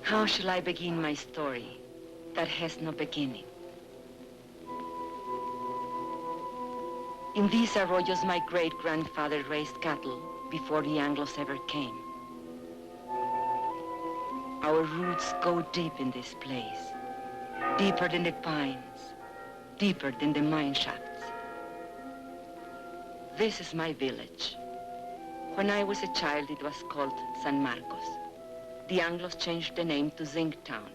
How shall I begin my story that has no beginning? In these arroyos, my great-grandfather raised cattle before the Anglos ever came. Our roots go deep in this place, deeper than the pines, deeper than the mine shafts. This is my village. When I was a child, it was called San Marcos. The Anglos changed the name to Zinc Town.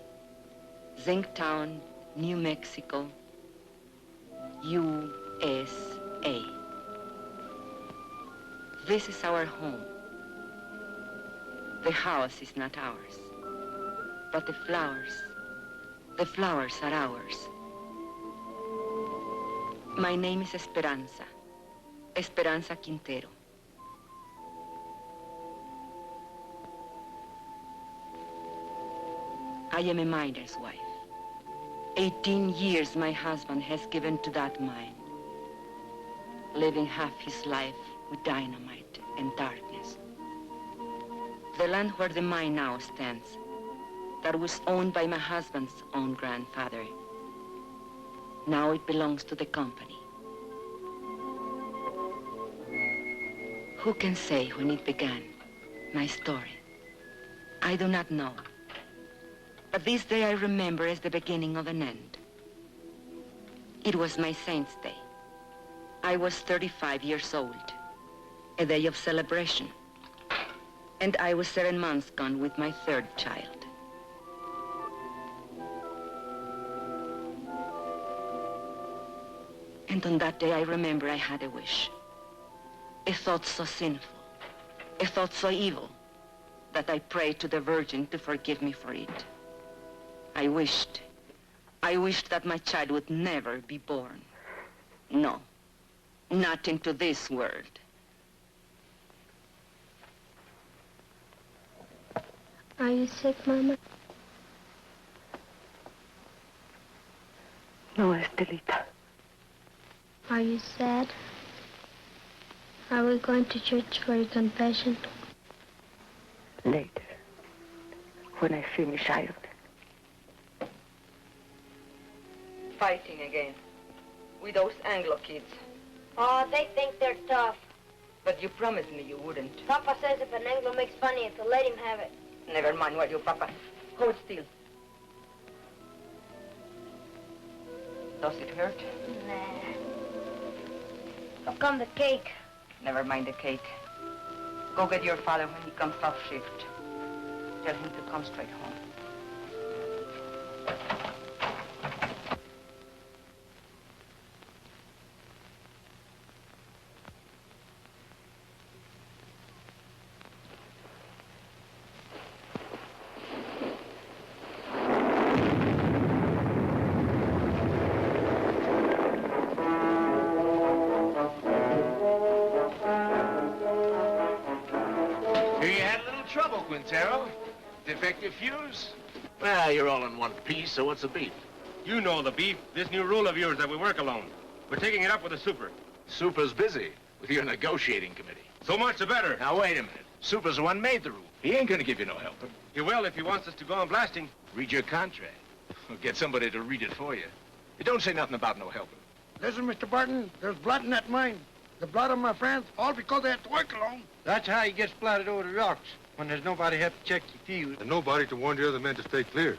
Zinc Town, New Mexico, USA. This is our home. The house is not ours, but the flowers are ours. My name is Esperanza, Esperanza Quintero. I am a miner's wife. 18 years my husband has given to that mine, living half his life with dynamite and darkness. The land where the mine now stands, that was owned by my husband's own grandfather, now it belongs to the company. Who can say when it began, my story? I do not know. But this day I remember as the beginning of an end. It was my saint's day. I was 35 years old, a day of celebration. And I was 7 months gone with my third child. And on that day I remember I had a wish. A thought so sinful, a thought so evil, that I prayed to the Virgin to forgive me for it. I wished that my child would never be born. No, not into this world. Are you sick, Mama? No, Estelita. Are you sad? Are we going to church for your confession? Later, when I finish ironing. Fighting again with those Anglo kids. Oh, they think they're tough. But you promised me you wouldn't. Papa says if an Anglo makes fun of you, to let him have it. Never mind what you, Papa. Hold still. Does it hurt? Nah. How come the cake? Never mind the cake. Go get your father when he comes off shift. Tell him to come straight home. Quintero? Defective fuse? Well, you're all in one piece, so what's the beef? You know the beef. This new rule of yours that we work alone. We're taking it up with the super. Super's busy with your negotiating committee. So much the better. Now, wait a minute. Super's the one made the rule. He ain't gonna give you no help. He will if he wants us to go on blasting. Read your contract. Or get somebody to read it for you. It don't say nothing about no helping. Listen, Mr. Barton, there's blood in that mine. The blood of my friends, all because they had to work alone. That's how he gets splattered over the rocks, when there's nobody to check the fuse. And nobody to warn the other men to stay clear.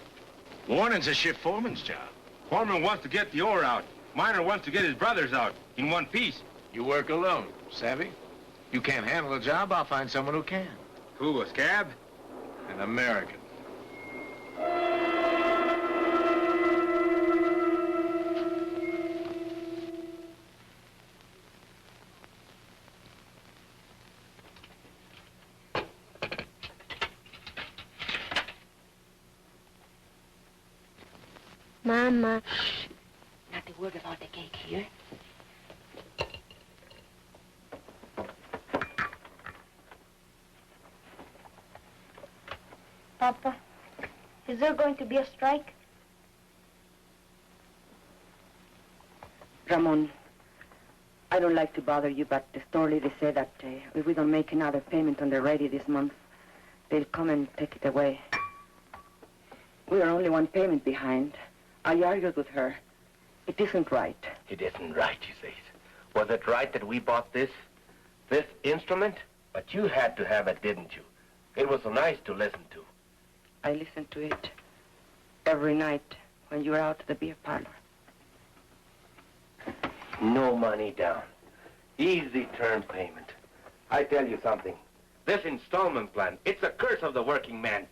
Warning's a shift foreman's job. Foreman wants to get the ore out. Miner wants to get his brothers out in one piece. You work alone, savvy? You can't handle a job, I'll find someone who can. Who, a scab? An American. Mama. Shh. Not a word about the cake here. Papa, is there going to be a strike? Ramon, I don't like to bother you, but the store lady said that if we don't make another payment on the ready this month, they'll come and take it away. We are only one payment behind. I argued with her. It isn't right. It isn't right, you say. Was it right that we bought this instrument? But you had to have it, didn't you? It was so nice to listen to. I listened to it every night when you were out at the beer parlor. No money down. Easy term payment. I tell you something. This installment plan, it's a curse of the working man.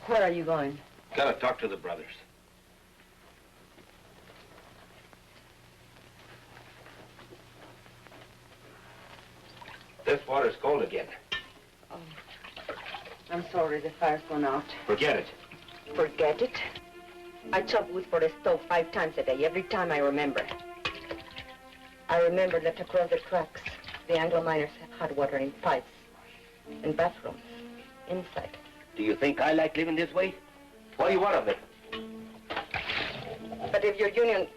Where are you going? Gotta talk to the brothers. This water's cold again. Oh, I'm sorry, the fire's gone out. Forget it. Forget it? I chop wood for the stove 5 times a day, every time I remember. I remember that across the tracks, the Anglo miners have hot water in pipes, in bathrooms, inside. Do you think I like living this way? What do you want of it? But if your union,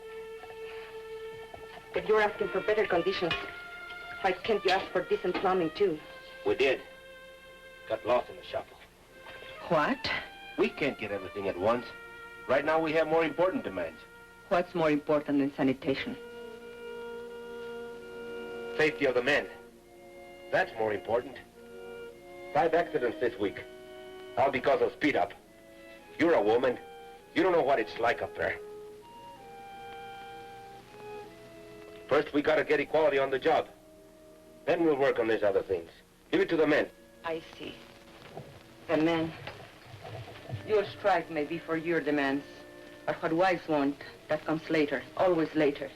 if you're asking for better conditions, why can't you ask for decent plumbing too? We did. Got lost in the shuffle. What? We can't get everything at once. Right now we have more important demands. What's more important than sanitation? Safety of the men. That's more important. 5 accidents this week. All because of speed up. You're a woman. You don't know what it's like up there. First, we gotta get equality on the job. Then we'll work on these other things. Leave it to the men. I see. The men. Your strike may be for your demands, but what wives want, that comes later, always later.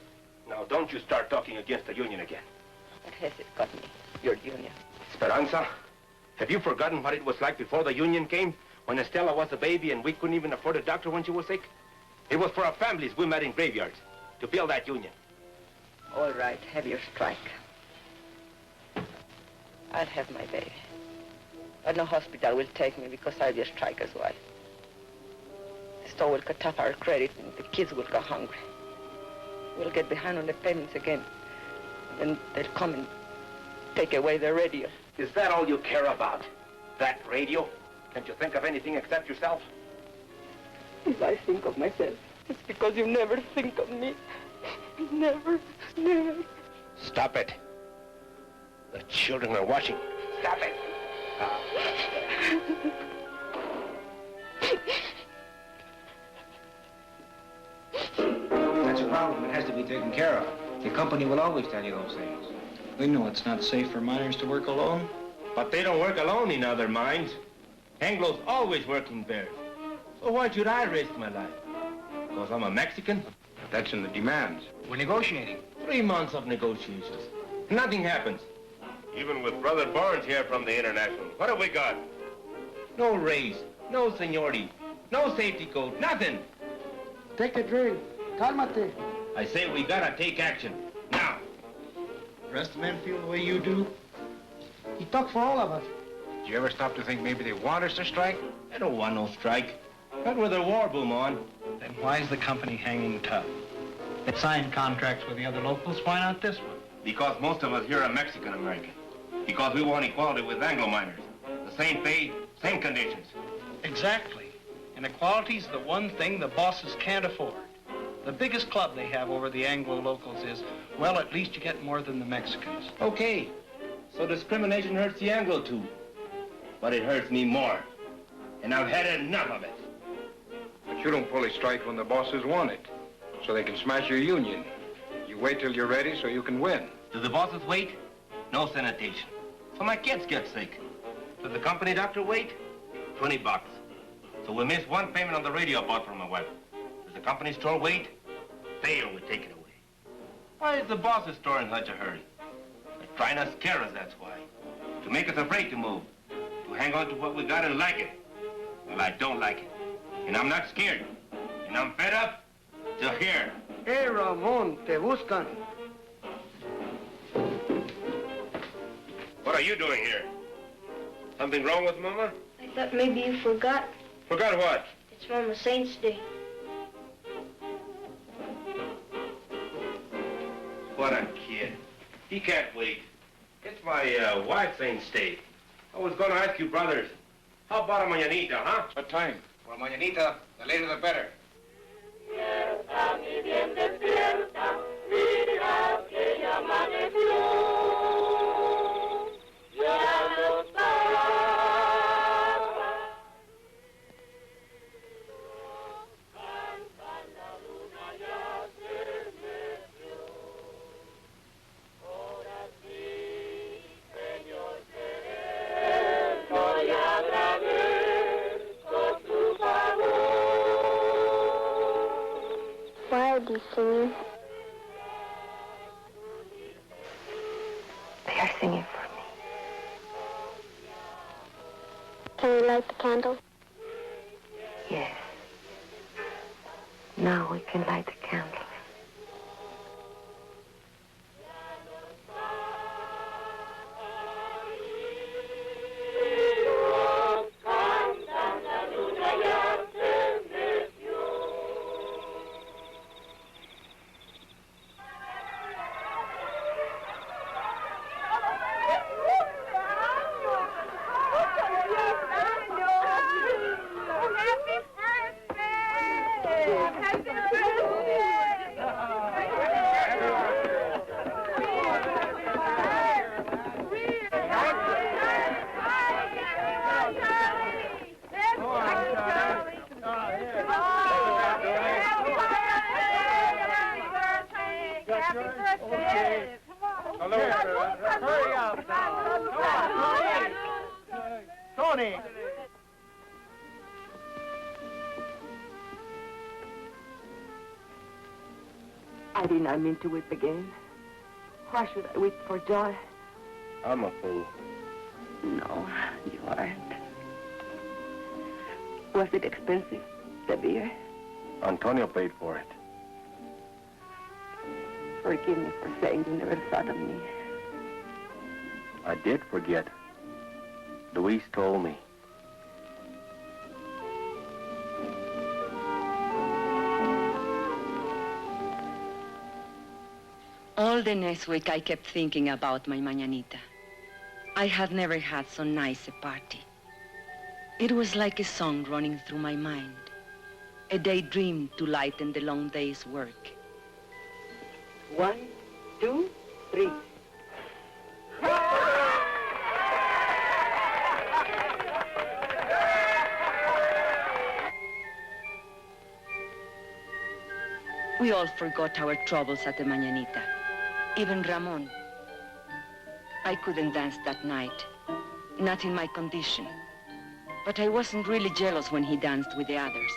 Now, don't you start talking against the union again. What has it got me, your union? Esperanza, have you forgotten what it was like before the union came? When Estella was a baby and we couldn't even afford a doctor when she was sick? It was for our families we met in graveyards to build that union. All right, have your strike. I'll have my baby. But no hospital will take me because I'll be a striker's wife. The store will cut off our credit and the kids will go hungry. We'll get behind on the payments again. And they'll come and take away the radio. Is that all you care about? That radio? Can't you think of anything except yourself? If I think of myself, it's because you never think of me. Never, never. Stop it. The children are watching. Stop it. That's a problem. It has to be taken care of. The company will always tell you those things. We know it's not safe for miners to work alone. But they don't work alone in other mines. Anglo's always work in pairs. So why should I risk my life? Because I'm a Mexican? That's in the demands. We're negotiating. 3 months of negotiations. Nothing happens. Even with Brother Barnes here from the International, what have we got? No raise, no seniority, no safety code, nothing. Take a drink. Cálmate. I say we gotta take action. Now. The rest of the men feel the way you do? He talked for all of us. Did you ever stop to think maybe they want us to strike? I don't want no strike. Not with a war boom on. Then why is the company hanging tough? It signed contracts with the other locals. Why not this one? Because most of us here are Mexican-American. Because we want equality with Anglo miners. The same pay, same conditions. Exactly. And equality's the one thing the bosses can't afford. The biggest club they have over the Anglo locals is, well, at least you get more than the Mexicans. Okay. So discrimination hurts the Anglo too. But it hurts me more. And I've had enough of it. But you don't fully strike when the bosses want it, so they can smash your union. You wait till you're ready so you can win. Do the bosses wait? No sanitation. So my kids get sick. Does the company doctor wait? $20. So we miss one payment on the radio I bought for my wife. Does the company store wait? They always take it away. Why is the boss's store in such a hurry? They're trying to scare us, that's why. To make us afraid to move. To hang on to what we got and like it. Well, I don't like it. And I'm not scared. And I'm fed up till here. Hey, Ramon, te buscan. What are you doing here? Something wrong with Mama? I thought maybe you forgot. Forgot what? It's Mama Saint's Day. He can't wait. It's my wife's ain't day. I was going to ask you, brothers, how about a mañanita, huh? What time? Well, mañanita, the later the better. Why are they singing? They are singing for me. Can we light the candle? Yes. Now we can light the candles. Hurry up now. Tony! I did not mean to weep again. Why should I weep for joy? I'm a fool. No, you aren't. Was it expensive, the beer? Antonio paid for it. Forgive me for saying you never thought of me. I did forget. Luis told me. All the next week, I kept thinking about my mañanita. I had never had so nice a party. It was like a song running through my mind, a daydream to lighten the long day's work. 1, 2, 3. We all forgot our troubles at the mañanita. Even Ramon. I couldn't dance that night, not in my condition. But I wasn't really jealous when he danced with the others,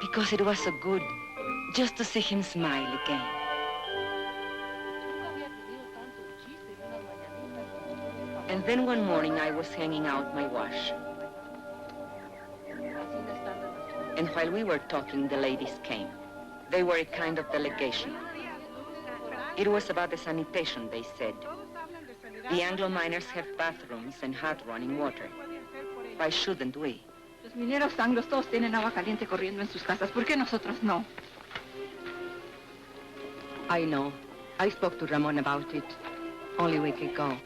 because it was so good just to see him smile again. And then one morning I was hanging out my wash. And while we were talking, the ladies came. They were a kind of delegation. It was about the sanitation, they said. The Anglo miners have bathrooms and hot running water. Why shouldn't we? Los mineros anglos todos tienen agua caliente corriendo en sus casas. ¿Por qué nosotros no? I know. I spoke to Ramon about it only a week ago.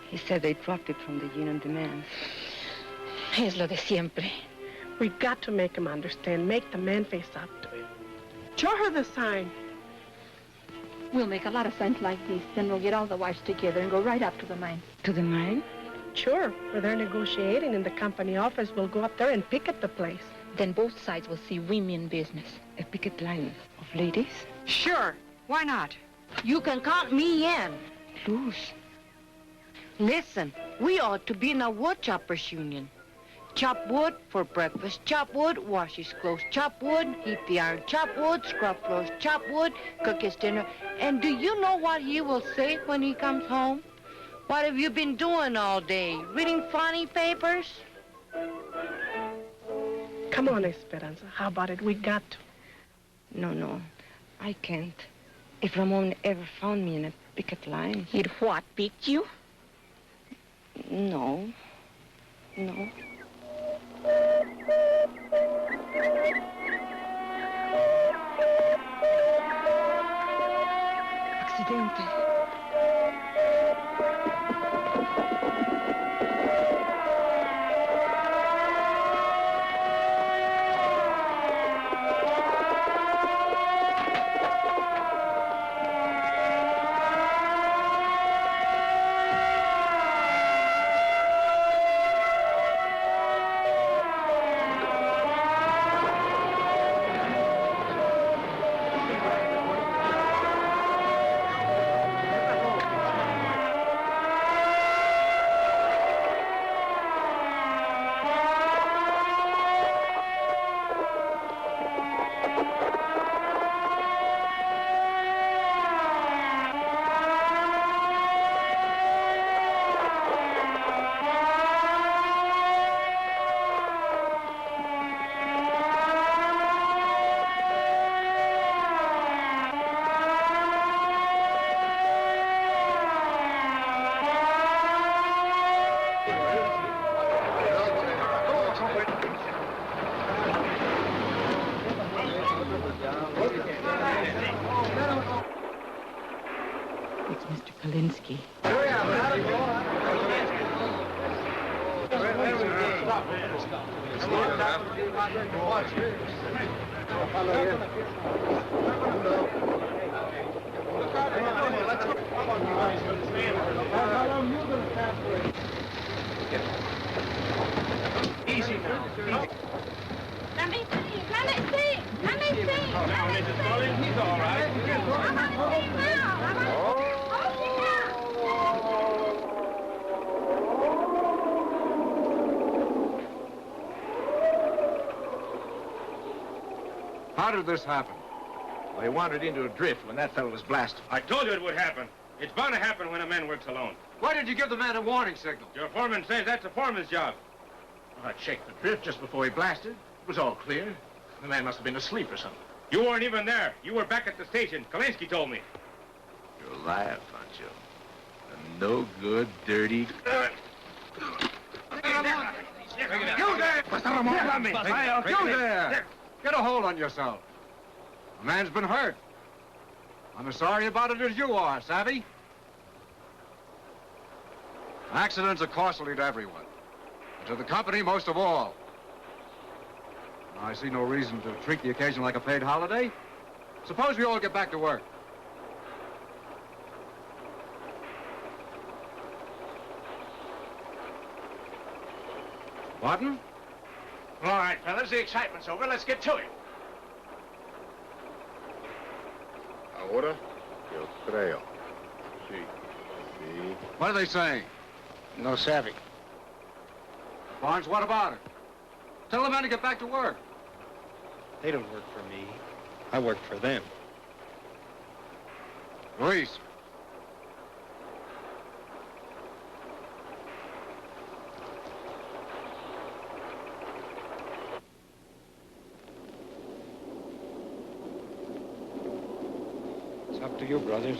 He said they dropped it from the union demands. Es lo de siempre. We've got to make him understand. Make the man face up to it. Show her the sign. We'll make a lot of signs like these. Then we'll get all the wives together and go right up to the mine. To the mine? Sure. Where they're negotiating in the company office, we'll go up there and picket the place. Then both sides will see women business. A picket line of ladies? Sure. Why not? You can count me in. Luz. Listen, we ought to be in a wood choppers union. Chop wood for breakfast, chop wood, wash his clothes, chop wood, heat the iron, chop wood, scrub floors, chop wood, cook his dinner. And do you know what he will say when he comes home? What have you been doing all day? Reading funny papers? Come on, Esperanza. How about it? We got to. No. I can't. If Ramon ever found me in a picket line... He'd what, picked you? No. Accidente. Kalinsky. Easy now. Let me see. Let me see. Let me see. Oh, now, Mrs. Collins, he's all right. I want to see now. I want to How did this happen? Well, he wandered into a drift when that fellow was blasted. I told you it would happen. It's bound to happen when a man works alone. Why did you give the man a warning signal? Your foreman says that's a foreman's job. Well, I checked the drift just before he blasted. It was all clear. The man must have been asleep or something. You weren't even there. You were back at the station. Kalinsky told me. You're a liar, Pancho. A no good, dirty... You there! You there! Get a hold on yourself. The man's been hurt. I'm as sorry about it as you are, savvy? Accidents are costly to everyone. And to the company most of all. I see no reason to treat the occasion like a paid holiday. Suppose we all get back to work. Martin? All right, fellas, the excitement's over. Let's get to it. Ahora, yo creo. Sí. Sí. What are they saying? No savvy. Barnes, what about it? Tell the men to get back to work. They don't work for me. I work for them. Luis. It's up to you, brothers.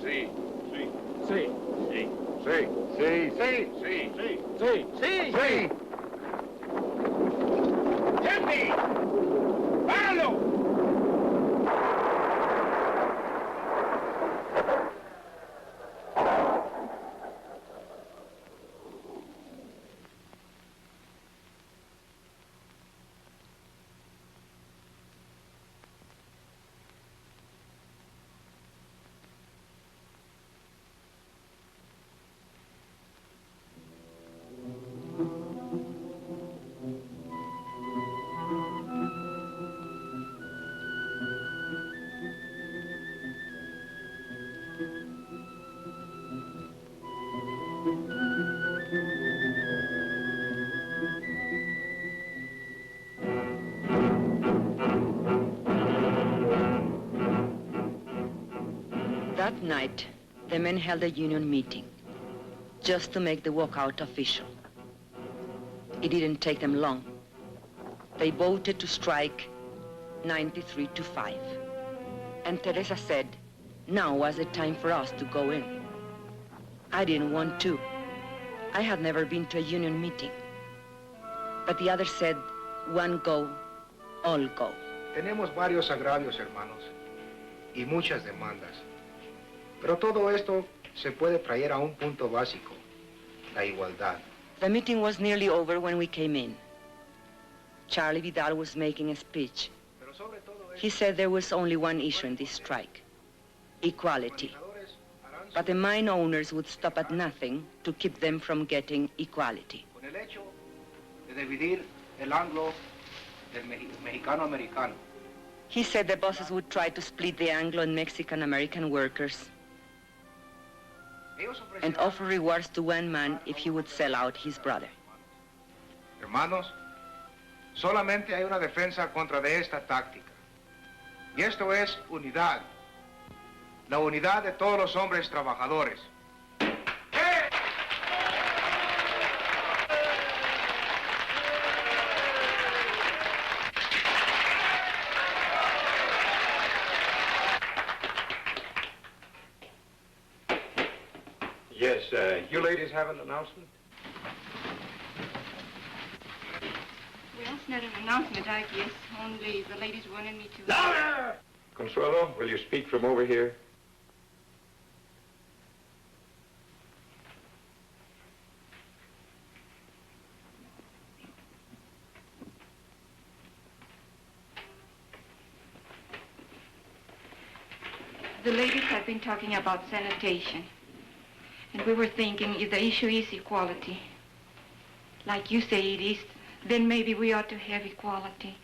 Sí. Sí. Sí. Sí. Sí. Sí. Sí. Sí. Sí. Sí. Sí. ¡Gente! ¡Páralo! That night, the men held a union meeting just to make the walkout official. It didn't take them long. They voted to strike 93-5. And Teresa said, now was the time for us to go in. I didn't want to. I had never been to a union meeting. But the others said, one go, all go. Tenemos varios agravios, hermanos, y muchas demandas. Pero todo esto se puede traer a un punto básico, la igualdad. The meeting was nearly over when we came in. Charlie Vidal was making a speech. He said there was only one issue in this strike, equality. But the mine owners would stop at nothing to keep them from getting equality. Con el hecho de dividir el anglo del mexicano-americano. He said the bosses would try to split the Anglo and Mexican-American workers and offer rewards to one man if he would sell out his brother. Hermanos, solamente hay una defensa contra de esta táctica. Y esto es unidad. La unidad de todos los hombres trabajadores. Yes, you ladies have an announcement? Well, it's not an announcement, I guess. Only the ladies wanted me to... Louder! Consuelo, will you speak from over here? The ladies have been talking about sanitation. And we were thinking if the issue is equality, like you say it is, then maybe we ought to have equality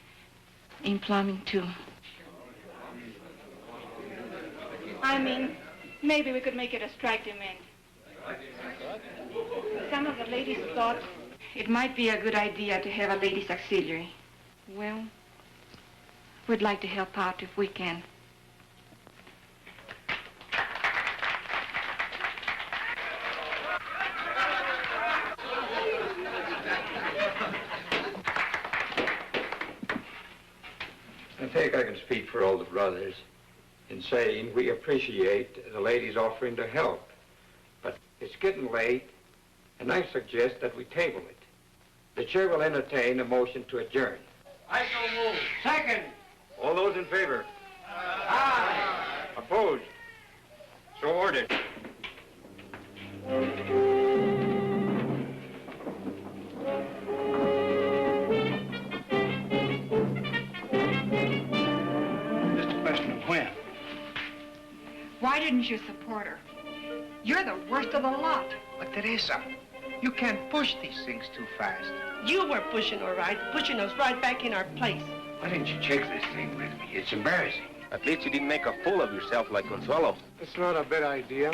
in plumbing too. I mean, maybe we could make it a strike demand. Some of the ladies thought it might be a good idea to have a ladies' auxiliary. Well, we'd like to help out if we can. I think I can speak for all the brothers in saying we appreciate the ladies offering to help. But it's getting late, and I suggest that we table it. The chair will entertain a motion to adjourn. I so move. Second. All those in favor? Aye. Opposed? So ordered. Just a question of when. Why didn't you support her? You're the worst of the lot. But Teresa, you can't push these things too fast. You were pushing us right back in our place. Why didn't you check this thing with me? It's embarrassing. At least you didn't make a fool of yourself like Consuelo. It's not a bad idea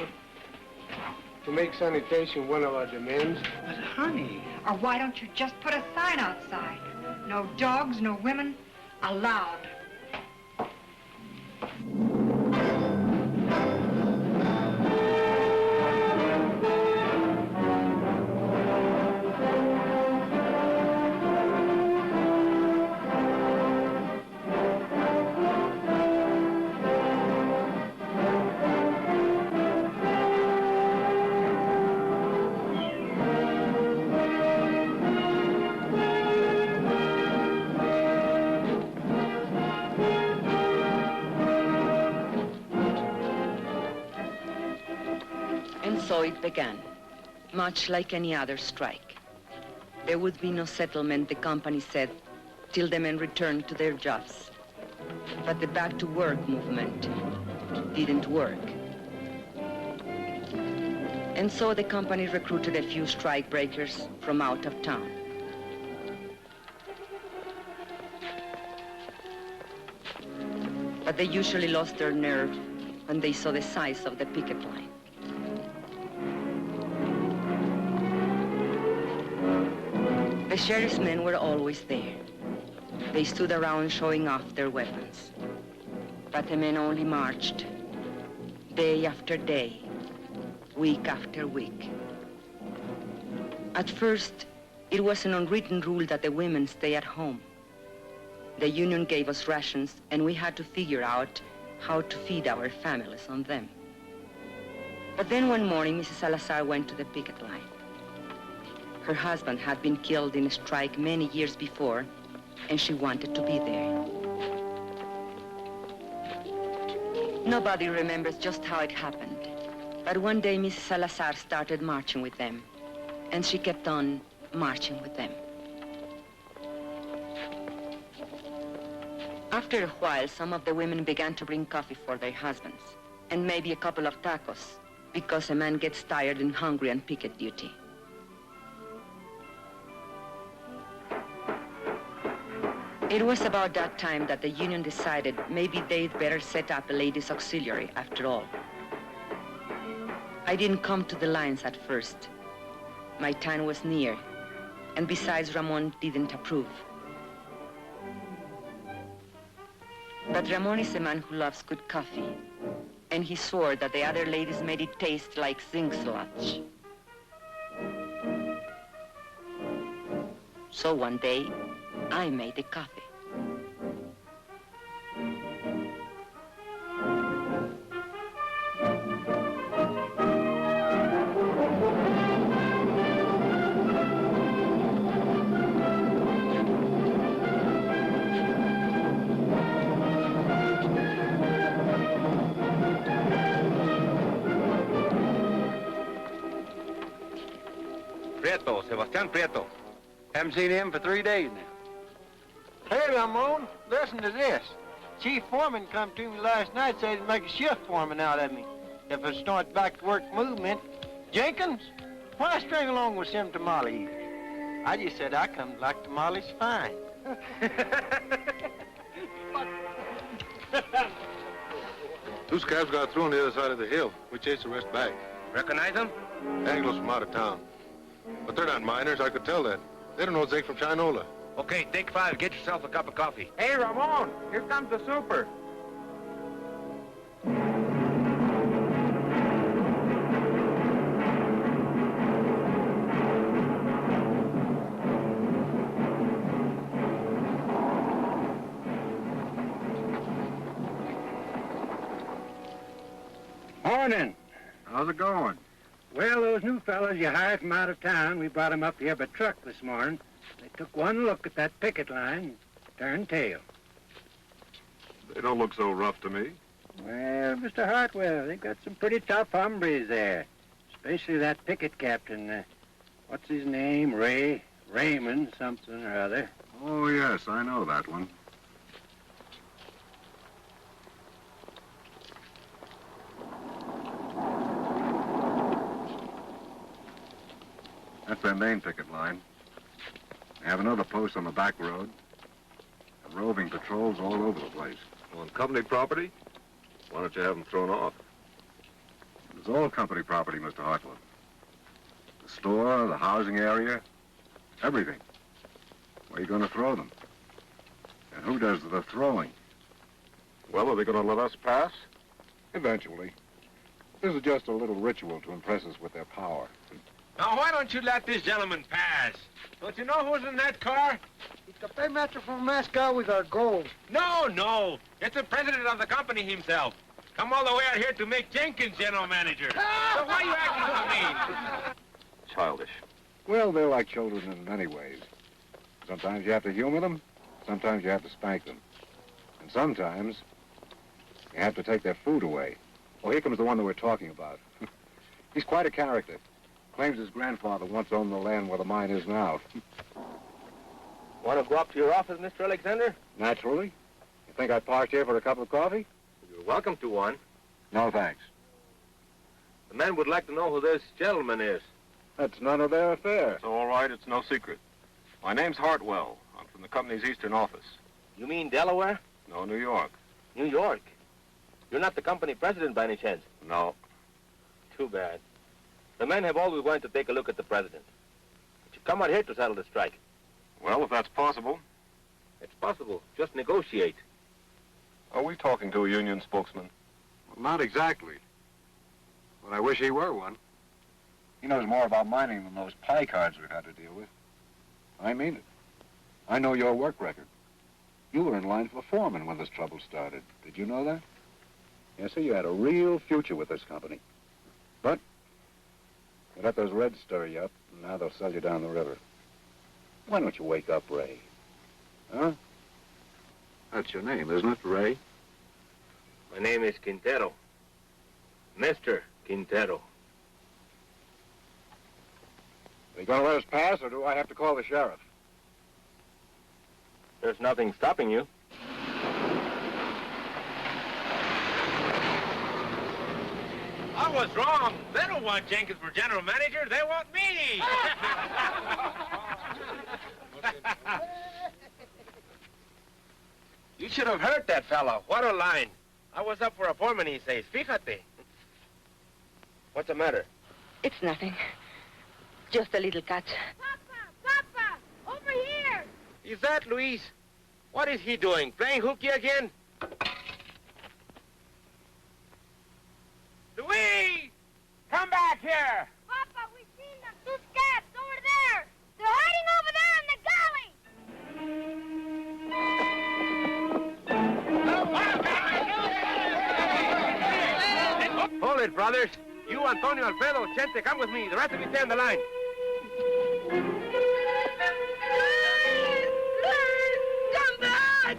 to make sanitation one of our demands. But honey... Or why don't you just put a sign outside? No dogs, no women, allowed. So it began, much like any other strike. There would be no settlement, the company said, till the men returned to their jobs. But the back-to-work movement didn't work. And so the company recruited a few strike breakers from out of town. But they usually lost their nerve when they saw the size of the picket line. The sheriff's men were always there. They stood around showing off their weapons. But the men only marched, day after day, week after week. At first, it was an unwritten rule that the women stay at home. The union gave us rations, and we had to figure out how to feed our families on them. But then one morning, Mrs. Salazar went to the picket line. Her husband had been killed in a strike many years before, and she wanted to be there. Nobody remembers just how it happened, but one day Mrs. Salazar started marching with them, and she kept on marching with them. After a while, some of the women began to bring coffee for their husbands, and maybe a couple of tacos, because a man gets tired and hungry on picket duty. It was about that time that the union decided maybe they'd better set up a ladies' auxiliary after all. I didn't come to the lines at first. My time was near, and besides, Ramon didn't approve. But Ramon is a man who loves good coffee, and he swore that the other ladies made it taste like zinc sludge. So one day, I made the coffee. Prieto, Sebastián Prieto. Haven't seen him for 3 days now. Hey, Ramon, listen to this. Chief foreman come to me last night, said he'd make a shift foreman out of me if I start back to work movement. Jenkins, why string along with some tamales? I just said I come to like tamales fine. Two scabs got through on the other side of the hill. We chased the rest back. Recognize them? Anglos from out of town. But they're not miners, I could tell that. They don't know Zeke from Chinola. Okay, take 5. Get yourself a cup of coffee. Hey, Ramon, here comes the super. Morning. How's it going? Well, those new fellas you hired from out of town, we brought 'em up here by truck this morning. They took one look at that picket line, turned tail. They don't look so rough to me. Well, Mr. Hartwell, they've got some pretty tough hombres there, especially that picket captain. What's his name? Raymond something or other. Oh, yes, I know that one. That's their main picket line. They have another post on the back road. And roving patrols all over the place. On company property? Why don't you have them thrown off? It's all company property, Mr. Hartwell. The store, the housing area, everything. Where are you going to throw them? And who does the throwing? Well, are they going to let us pass? Eventually. This is just a little ritual to impress us with their power. Now, why don't you let this gentleman pass? Don't you know who's in that car? It's the paymaster from Moscow with our gold. No. It's the president of the company himself. Come all the way out here to make Jenkins general manager. So why are you acting so mean? Childish. Well, they're like children in many ways. Sometimes you have to humor them, sometimes you have to spank them. And sometimes you have to take their food away. Oh, here comes the one that we're talking about. He's quite a character. Claims his grandfather once owned the land where the mine is now. Want to go up to your office, Mr. Alexander? Naturally. You think I'd park here for a cup of coffee? You're welcome to one. No, thanks. The men would like to know who this gentleman is. That's none of their affair. It's all right, it's no secret. My name's Hartwell. I'm from the company's eastern office. You mean Delaware? No, New York. New York? You're not the company president by any chance? No. Too bad. The men have always wanted to take a look at the president. But you come out here to settle the strike. Well, if that's possible. It's possible. Just negotiate. Are we talking to a union spokesman? Well, not exactly. But I wish he were one. He knows more about mining than those pie cards we've had to deal with. I mean it. I know your work record. You were in line for foreman when this trouble started. Did you know that? Yes, sir, you had a real future with this company. But you let those Reds stir you up, and now they'll sell you down the river. Why don't you wake up, Ray? Huh? That's your name, isn't it, Ray? My name is Quintero. Mr. Quintero. Are you going to let us pass, or do I have to call the sheriff? There's nothing stopping you. I was wrong. They don't want Jenkins for general manager. They want me. You should have heard that fella. What a line. I was up for a foreman, he says. Fíjate. What's the matter? It's nothing. Just a little cut. Papa! Over here! Is that Luis? What is he doing? Playing hooky again? Luis! Come back here! Papa, we've seen them. Two scabs over there. They're hiding over there in the galley. Hold it, brothers. You, Antonio, Alfredo, Chente, come with me. The rest of you stay on the line. Come back!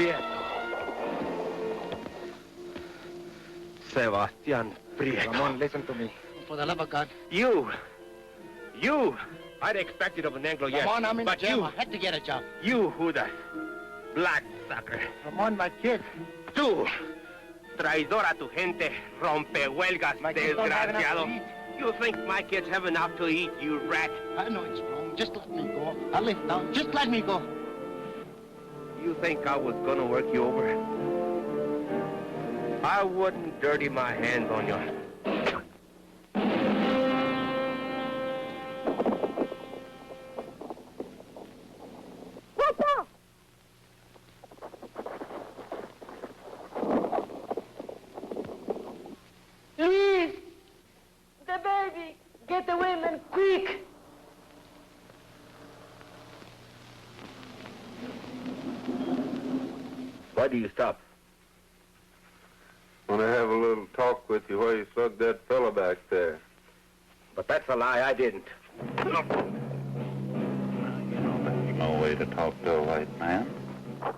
Prieto. Sebastian Prieto. Ramon, listen to me. For the love of God. You! I'd expect it of an Anglo, yes. Ramon, I'm in but jail. you, I had to get a job. you, Judas, black sucker. Ramon, my kid. Tú, traidor a tu gente, rompehuelgas, My kids don't have enough to desgraciado. eat. You think my kids have enough to eat, you rat? I know it's wrong. Just let me go. I'll live now. Just let me go. You think I was gonna work you over? I wouldn't dirty my hands on you. Please! The baby! Get the women, quick! Why do you stop? Want to have a little talk with you while you slug that fella back there. But that's a lie, I didn't. No way to talk to a white man. No!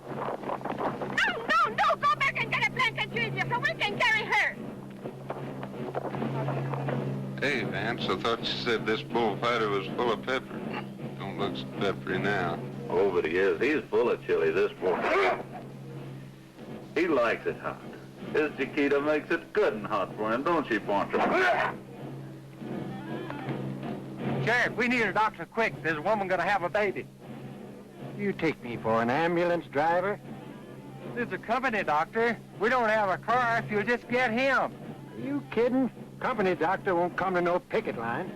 Go back and get a blanket, Junior, so we can carry her. Hey, Vance, I thought you said this bullfighter was full of pepper. Don't look so peppery now. Oh, but he is. He's full of chili, this boy. He likes it hot. His Chiquita makes it good and hot for him, don't she, Poncho? Sheriff, we need a doctor quick. There's a woman gonna have a baby. You take me for an ambulance driver? There's a company doctor. We don't have a car if you'll just get him. Are you kidding? Company doctor won't come to no picket line.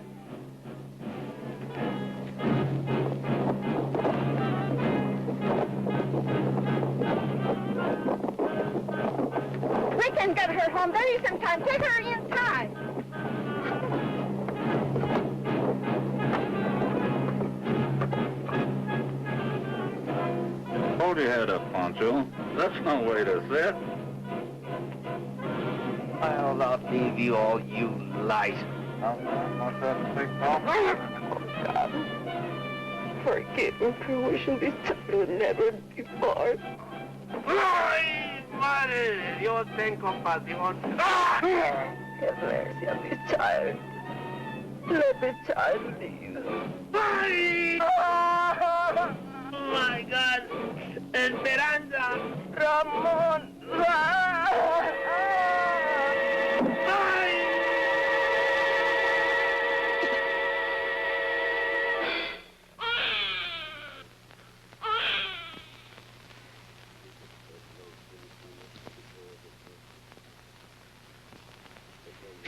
We can get her home. There isn't time. Take her inside. Hold your head up, Poncho. That's no way to sit. I'll outlive you all, you light. What's that big ball? God, forgive me for wishing this child would never be born. ¡Ay, madre! Dios ten compasión. Have mercy on this child. Let the child live. ¡Ay! Oh, my God! Esperanza! Ramon!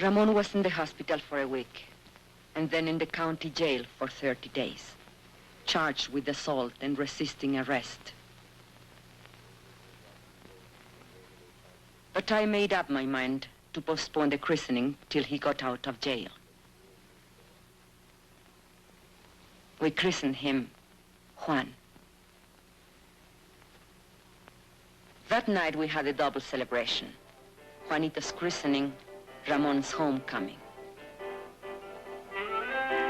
Ramon was in the hospital for a week, and then in the county jail for 30 days, charged with assault and resisting arrest. But I made up my mind to postpone the christening till he got out of jail. We christened him Juan. That night we had a double celebration. Juanita's christening, Ramon's homecoming.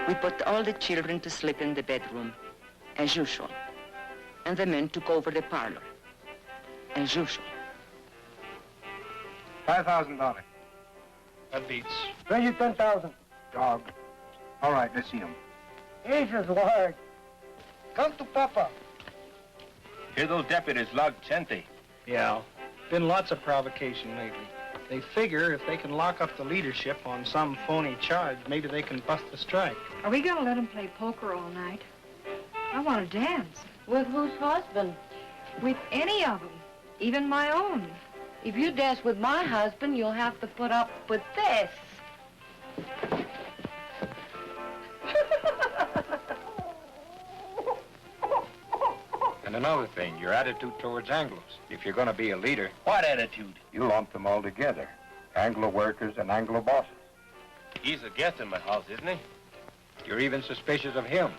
We put all the children to sleep in the bedroom, as usual, and the men took over the parlor, as usual. $5,000. That beats. Raise it 10,000. Dog. All right, let's see him. Jesus, Lord. Come to Papa. Here those deputies logged Chente. Yeah. Been lots of provocation lately. They figure if they can lock up the leadership on some phony charge, maybe they can bust the strike. Are we gonna let him play poker all night? I want to dance. With whose husband? With any of them, even my own. If you dance with my husband, you'll have to put up with this. And another thing, your attitude towards Anglos. If you're going to be a leader, What attitude? you lump them all together. Anglo workers and Anglo bosses. He's a guest in my house, isn't he? You're even suspicious of him.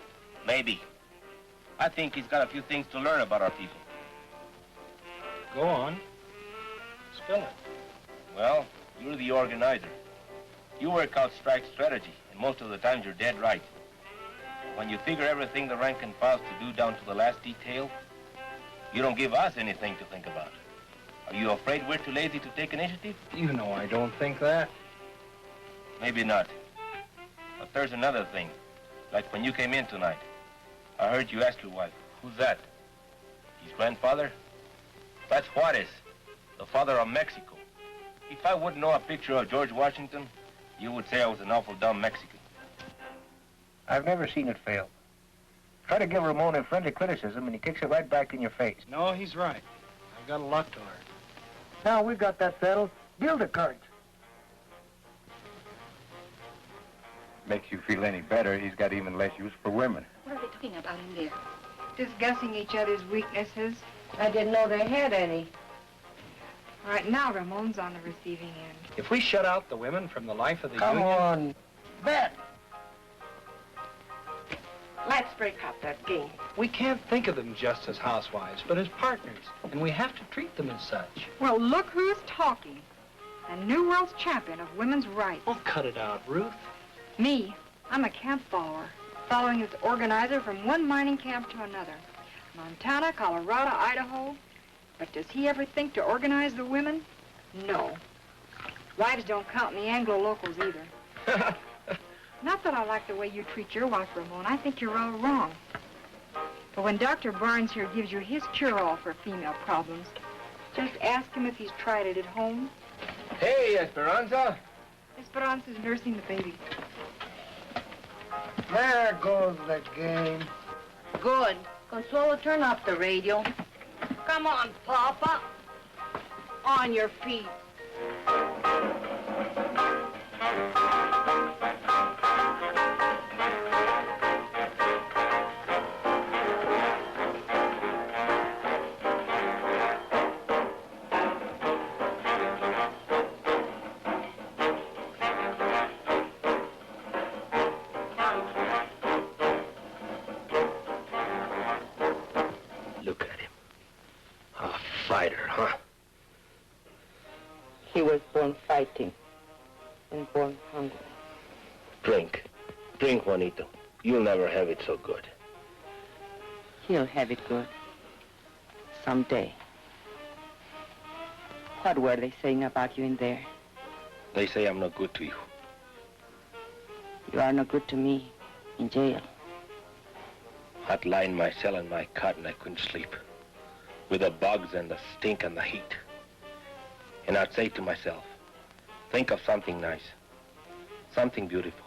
Maybe. I think he's got a few things to learn about our people. Go on. Spill it. Well, you're the organizer. You work out strike strategy, and most of the times you're dead right. When you figure everything the rank and file's to do down to the last detail, You don't give us anything to think about. Are you afraid we're too lazy to take initiative? You know I don't think that. Maybe not. But there's another thing. Like when you came in tonight, I heard you ask your wife, who's that? His grandfather? That's Juarez, the father of Mexico. If I wouldn't know a picture of George Washington, you would say I was an awful dumb Mexican. I've never seen it fail. Try to give Ramon a friendly criticism, and he kicks it right back in your face. No, he's right. I've got a lot to learn. Now we've got that settled. Deal the cards. Makes you feel any better, he's got even less use for women. What are they talking about in there? Discussing each other's weaknesses. I didn't know they had any. Right now, Ramon's on the receiving end. If we shut out the women from the life of the Come union... on. Bet. Let's break up that game. We can't think of them just as housewives, but as partners. And we have to treat them as such. Well, look who's talking. The New World's champion of women's rights. Oh, cut it out, Ruth. Me, I'm a camp follower, following its organizer from one mining camp to another. Montana, Colorado, Idaho. But does he ever think to organize the women? No. Wives don't count in the Anglo-locals either. Not that I like the way you treat your wife, Ramon. I think you're all wrong. But when Dr. Barnes here gives you his cure-all for female problems, just ask him if he's tried it at home. Hey, Esperanza. Esperanza's nursing the baby. There goes the game. Good. Consuelo, turn up the radio. Come on, Papa. On your feet. Look at him. A fighter, huh? He was born fighting and born hungry. Drink. Drink, Juanito. You'll never have it so good. He'll have it good. Someday. What were they saying about you in there? They say I'm not good to you. You are no good to me in jail. I'd lie in my cell in my cot and I couldn't sleep. With the bugs and the stink and the heat. And I'd say to myself, think of something nice. Something beautiful.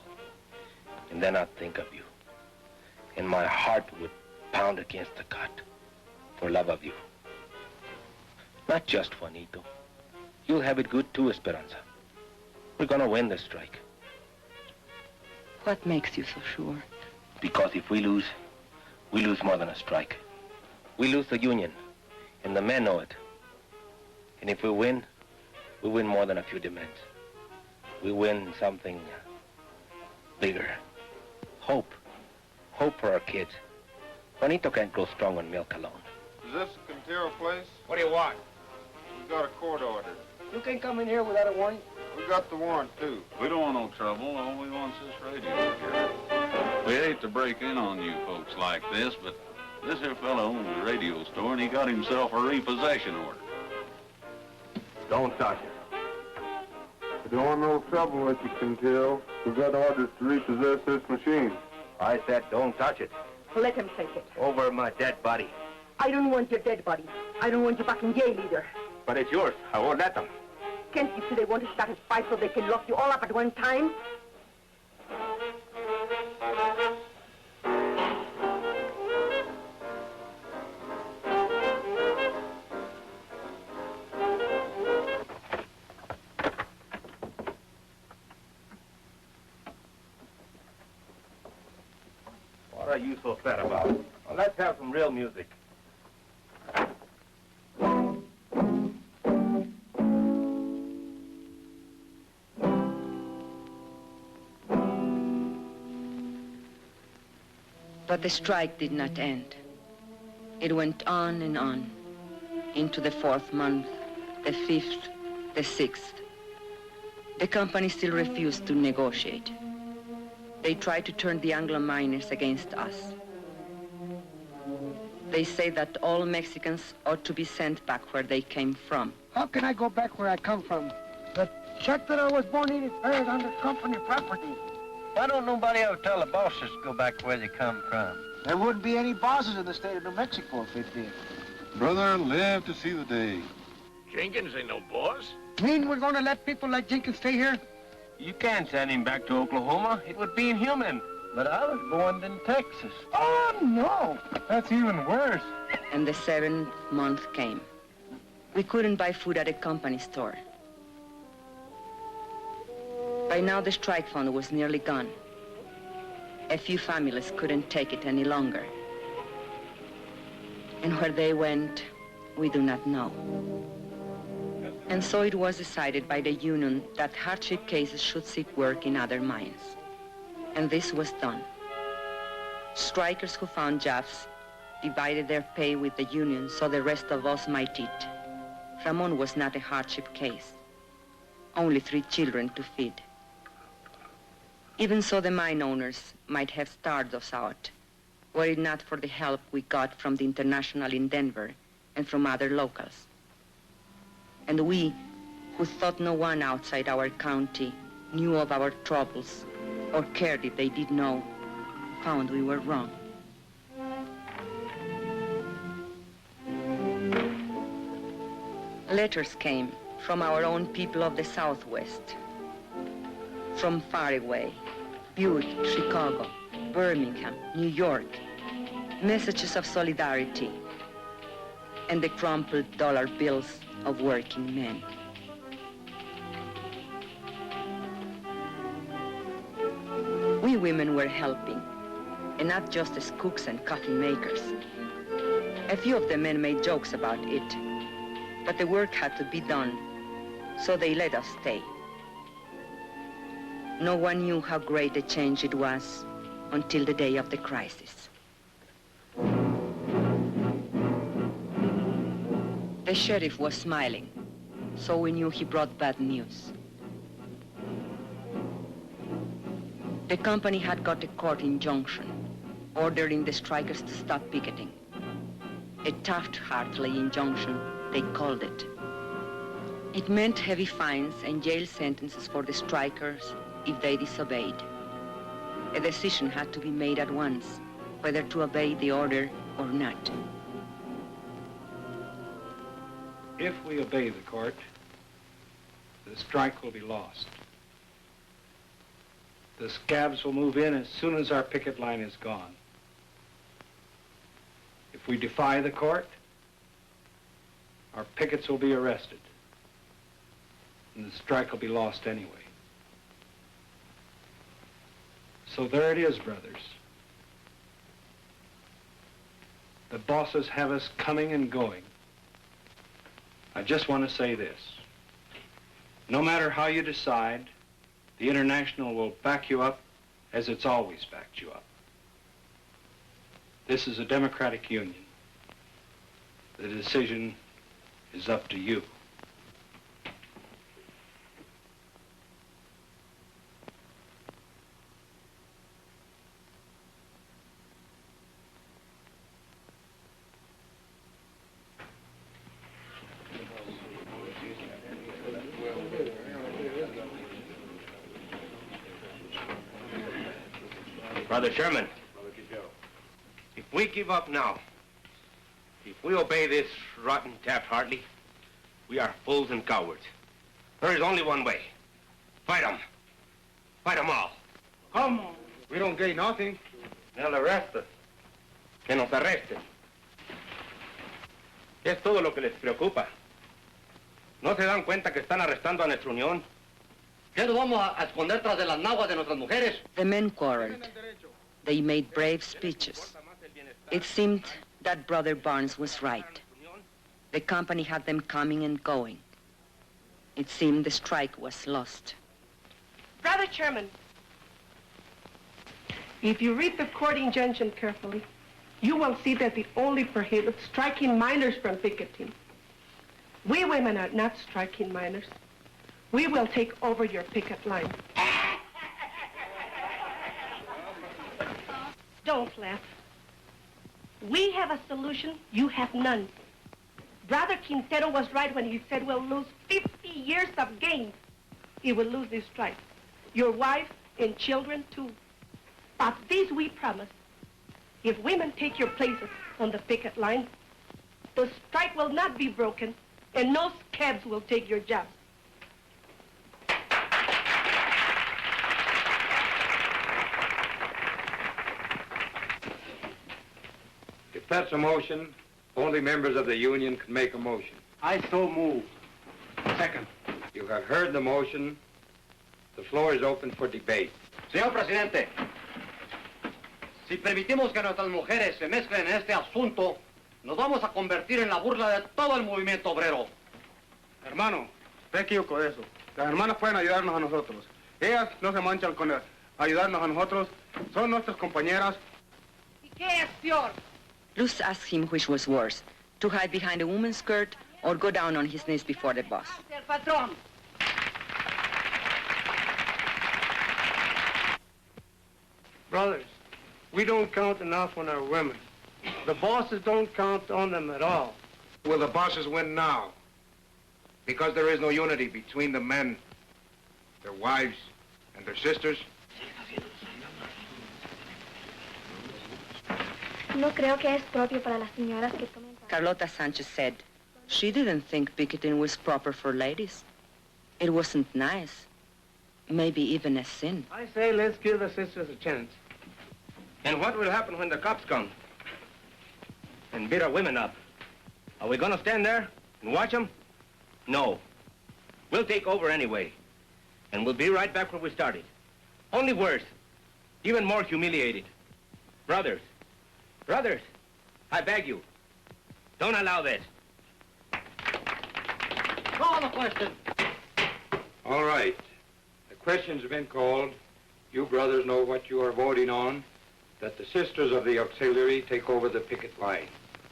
And then I'd think of you. And my heart would pound against the cot for love of you. Not just Juanito. You'll have it good too, Esperanza. We're gonna win this strike. What makes you so sure? Because if we lose more than a strike. We lose the union, and the men know it. And if we win more than a few demands. We win something bigger. Hope. Hope for our kids. Juanito can't grow strong on milk alone. Is this the Quintero place? What do you want? We got a court order. You can't come in here without a warrant. We got the warrant, too. We don't want no trouble. All we want's this radio here. We hate to break in on you folks like this, but this here fellow owns a radio store, and he got himself a repossession order. Don't touch it. We don't want no trouble with you, Quintero. We got orders to repossess this machine. I said don't touch it. Let him take it. Over my dead body. I don't want your dead body. I don't want you back in jail either. But it's yours. I won't let them. Can't you see they want to start a fight so they can lock you all up at one time? What are you so sad about? Well, let's have some real music. But the strike did not end. It went on and on, into the 4th month, the 5th, the 6th. The company still refused to negotiate. They tried to turn the Anglo miners against us. They say that all Mexicans ought to be sent back where they came from. How can I go back where I come from? The check that I was born in is buried under company property. Why don't nobody ever tell the bosses to go back where they come from? There wouldn't be any bosses in the state of New Mexico if they did. Brother, live to see the day. Jenkins ain't no boss. Mean we're gonna let people like Jenkins stay here? You can't send him back to Oklahoma. It would be inhuman. But I was born in Texas. Oh, no. That's even worse. And the 7th month came. We couldn't buy food at a company store. By now, the strike fund was nearly gone. A few families couldn't take it any longer. And where they went, we do not know. And so it was decided by the union that hardship cases should seek work in other mines. And this was done. Strikers who found jobs divided their pay with the union so the rest of us might eat. Ramon was not a hardship case. Only 3 children to feed. Even so, the mine owners might have starved us out, were it not for the help we got from the International in Denver and from other locals. And we, who thought no one outside our county knew of our troubles or cared if they did know, found we were wrong. Letters came from our own people of the Southwest, from far away, Butte, Chicago, Birmingham, New York, messages of solidarity, and the crumpled dollar bills of working men. We women were helping, and not just as cooks and coffee makers. A few of the men made jokes about it, but the work had to be done, so they let us stay. No one knew how great a change it was until the day of the crisis. The sheriff was smiling, so we knew he brought bad news. The company had got a court injunction ordering the strikers to stop picketing. A Taft-Hartley injunction, they called it. It meant heavy fines and jail sentences for the strikers if they disobeyed. A decision had to be made at once, whether to obey the order or not. If we obey the court, the strike will be lost. The scabs will move in as soon as our picket line is gone. If we defy the court, our pickets will be arrested, and the strike will be lost anyway. So there it is, brothers. The bosses have us coming and going. I just want to say this. No matter how you decide, the International will back you up as it's always backed you up. This is a democratic union. The decision is up to you. Brother Sherman, if we give up now, if we obey this rotten Taft-Hartley, we are fools and cowards. There is only one way. Fight them. Fight them all. Come on. We don't gain nothing. They'll arrest us. Que nos arresten. Es todo lo que les preocupa. ¿No se dan cuenta que están arrestando a nuestra unión? ¿Qué nos vamos a esconder tras de las naguas de nuestras mujeres? The men quarreled. They made brave speeches. It seemed that Brother Barnes was right. The company had them coming and going. It seemed the strike was lost. Brother Chairman, if you read the court injunction carefully, you will see that it only prohibits striking miners from picketing. We women are not striking miners. We will take over your picket line. Don't laugh. We have a solution, you have none. Brother Quintero was right when he said we'll lose 50 years of gains. He will lose this strike. Your wife and children, too. But this we promise. If women take your places on the picket line, the strike will not be broken, and no scabs will take your jobs. If that's a motion, only members of the union can make a motion. I so move. Second. You have heard the motion. The floor is open for debate. Señor Presidente, si permitimos que nuestras mujeres se mezclen en este asunto, nos vamos a convertir en la burla de todo el movimiento obrero. Hermano, usted equivocó de eso. Las hermanas pueden ayudarnos a nosotros. Ellas no se manchan con ayudarnos a nosotros. Son nuestras compañeras. ¿Y qué es peor? Luz asked him which was worse, to hide behind a woman's skirt or go down on his knees before the boss. El patrón. Brothers, we don't count enough on our women. The bosses don't count on them at all. Will the bosses win now? Because there is no unity between the men, their wives, and their sisters? No creo que es propio para las señoras que tomen... Carlota Sanchez said she didn't think picketing was proper for ladies. It wasn't nice. Maybe even a sin. I say let's give the sisters a chance. And what will happen when the cops come and beat our women up? Are we gonna stand there and watch them? No. We'll take over anyway. And we'll be right back where we started. Only worse. Even more humiliated. Brothers, I beg you, don't allow this. Call the question. All right. The question's been called. You brothers know what you are voting on, that the sisters of the auxiliary take over the picket line.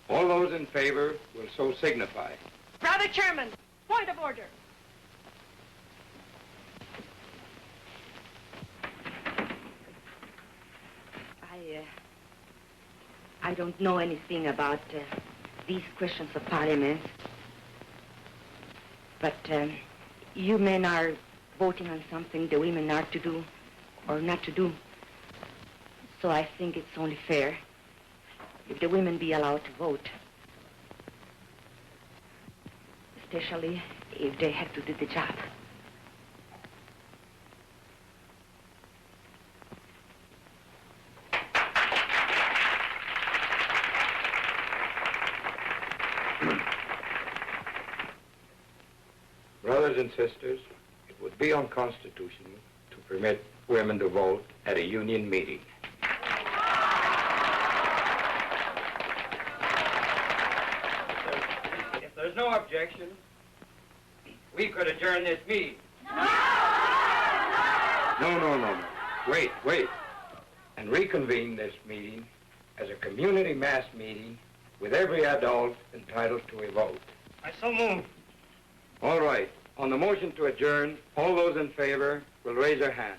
All those in favor will so signify. Brother Chairman, point of order. I don't know anything about these questions of parliament. But you men are voting on something the women are to do or not to do. So I think it's only fair if the women be allowed to vote. Especially if they have to do the job. Brothers and sisters, it would be unconstitutional to permit women to vote at a union meeting. If there's no objection, we could adjourn this meeting. No. Wait. And reconvene this meeting as a community mass meeting with every adult entitled to a vote. I so move. All right. On the motion to adjourn, all those in favor will raise their hands.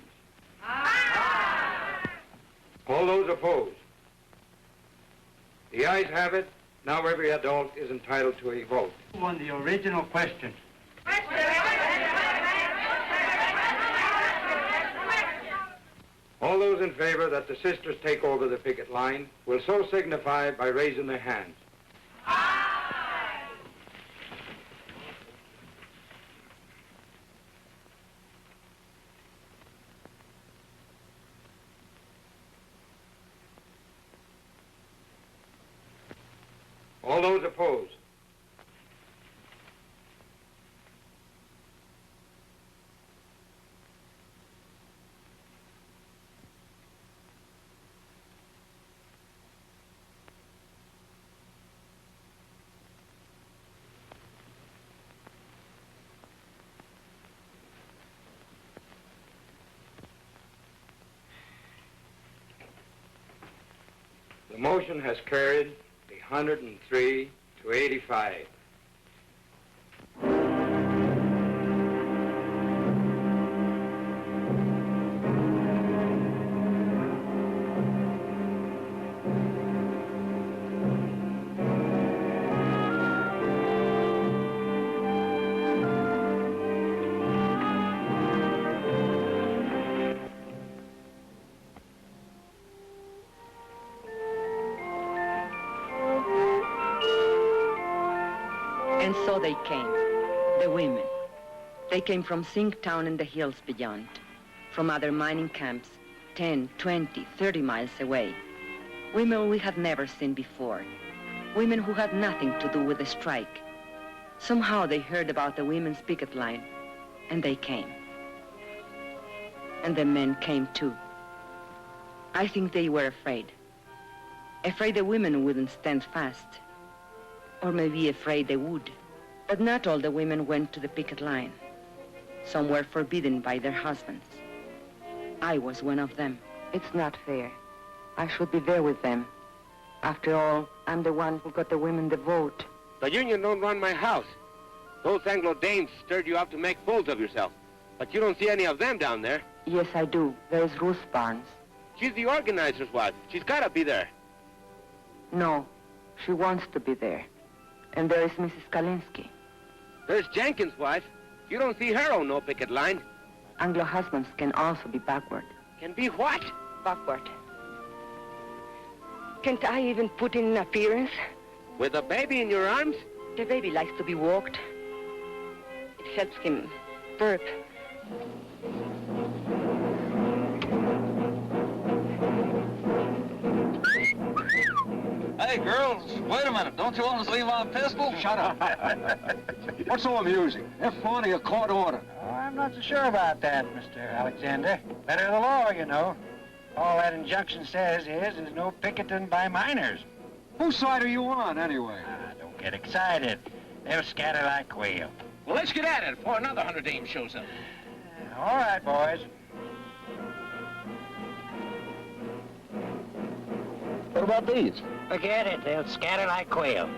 Aye. All those opposed? The ayes have it. Now every adult is entitled to a vote. On the original question. All those in favor that the sisters take over the picket line will so signify by raising their hands. All those opposed? The motion has carried 103 to 85. And so they came, the women. They came from Sink Town and the hills beyond, from other mining camps, 10, 20, 30 miles away. Women we had never seen before. Women who had nothing to do with the strike. Somehow they heard about the women's picket line, and they came. And the men came too. I think they were afraid. Afraid the women wouldn't stand fast. Or maybe afraid they would. But not all the women went to the picket line. Some were forbidden by their husbands. I was one of them. It's not fair. I should be there with them. After all, I'm the one who got the women the vote. The union don't run my house. Those Anglo-Danes stirred you up to make fools of yourself. But you don't see any of them down there. Yes, I do. There's Ruth Barnes. She's the organizer's wife. She's gotta be there. No, she wants to be there. And there is Mrs. Kalinsky. There's Jenkins' wife. You don't see her on no picket line. Anglo husbands can also be backward. Can be what? Backward. Can't I even put in an appearance? With a baby in your arms? The baby likes to be walked. It helps him burp. Hey, girls, wait a minute. Don't you want to see my pistol? Shut up. What's so amusing? F40, a court order. Oh, I'm not so sure about that, Mr. Alexander. Better the law, you know. All that injunction says is there's no picketing by miners. Whose side are you on, anyway? Don't get excited. They'll scatter like quail. Well, let's get at it before another 100 dames shows up. All right, boys. What about these? Forget it. They'll scatter like quail.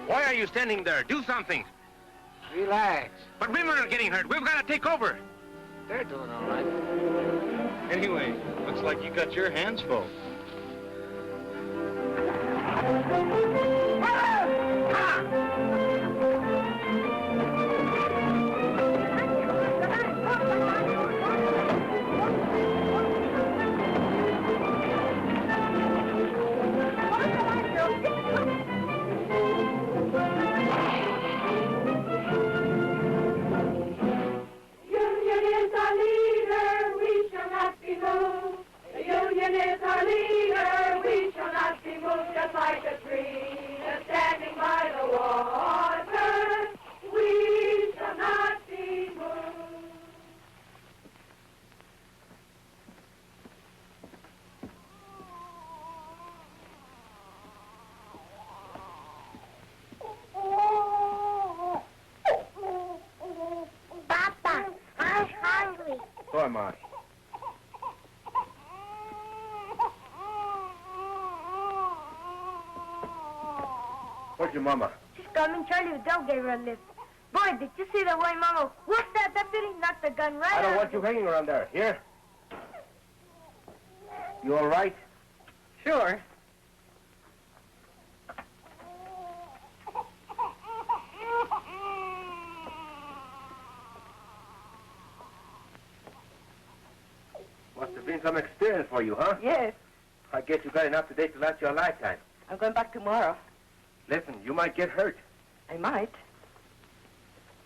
Why are you standing there? Do something. Relax. But women are getting hurt. We've got to take over. They're doing all right. Anyway, looks like you got your hands full. So am I. Where's your mama? She's coming. Charlie Vidal gave her a lift. Boy, did you see the way Mama whooped that deputy? Knocked the gun right I don't out want of you him. hanging around there. Here? You all right? Sure. been some experience for you, huh? Yes. I guess you got enough today to last you a lifetime. I'm going back tomorrow. Listen, you might get hurt. I might.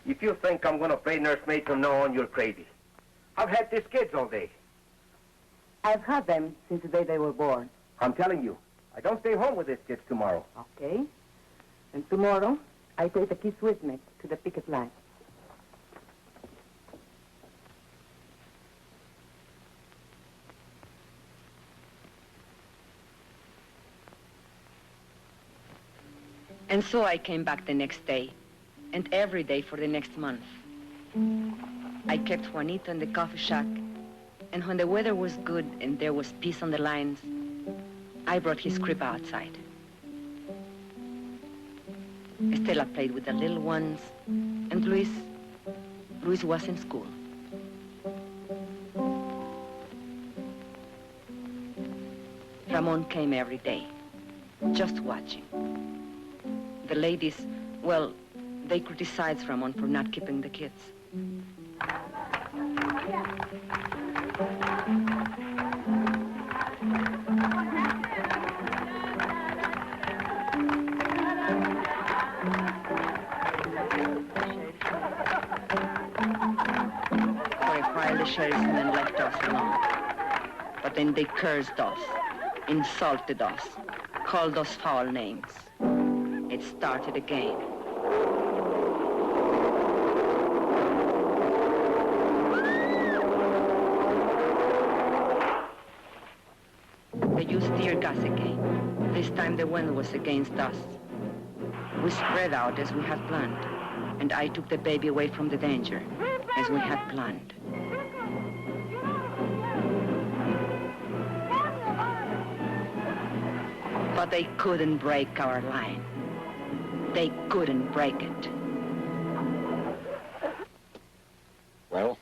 If you think I'm going to play nursemaid from now on, you're crazy. I've had these kids all day. I've had them since the day they were born. I'm telling you, I don't stay home with these kids tomorrow. Okay. And tomorrow, I take the kids with me to the picket line. And so I came back the next day, and every day for the next month. I kept Juanito in the coffee shack, and when the weather was good and there was peace on the lines, I brought his crib outside. Estela played with the little ones, and Luis was in school. Ramon came every day, just watching. The ladies, well, they criticized Ramon for not keeping the kids. For a while, the sheriff's men left us alone. But then they cursed us, insulted us, called us foul names. It started again. They used tear gas again. This time the wind was against us. We spread out as we had planned, and I took the baby away from the danger, as we had planned. But they couldn't break our line. They couldn't break it. Well?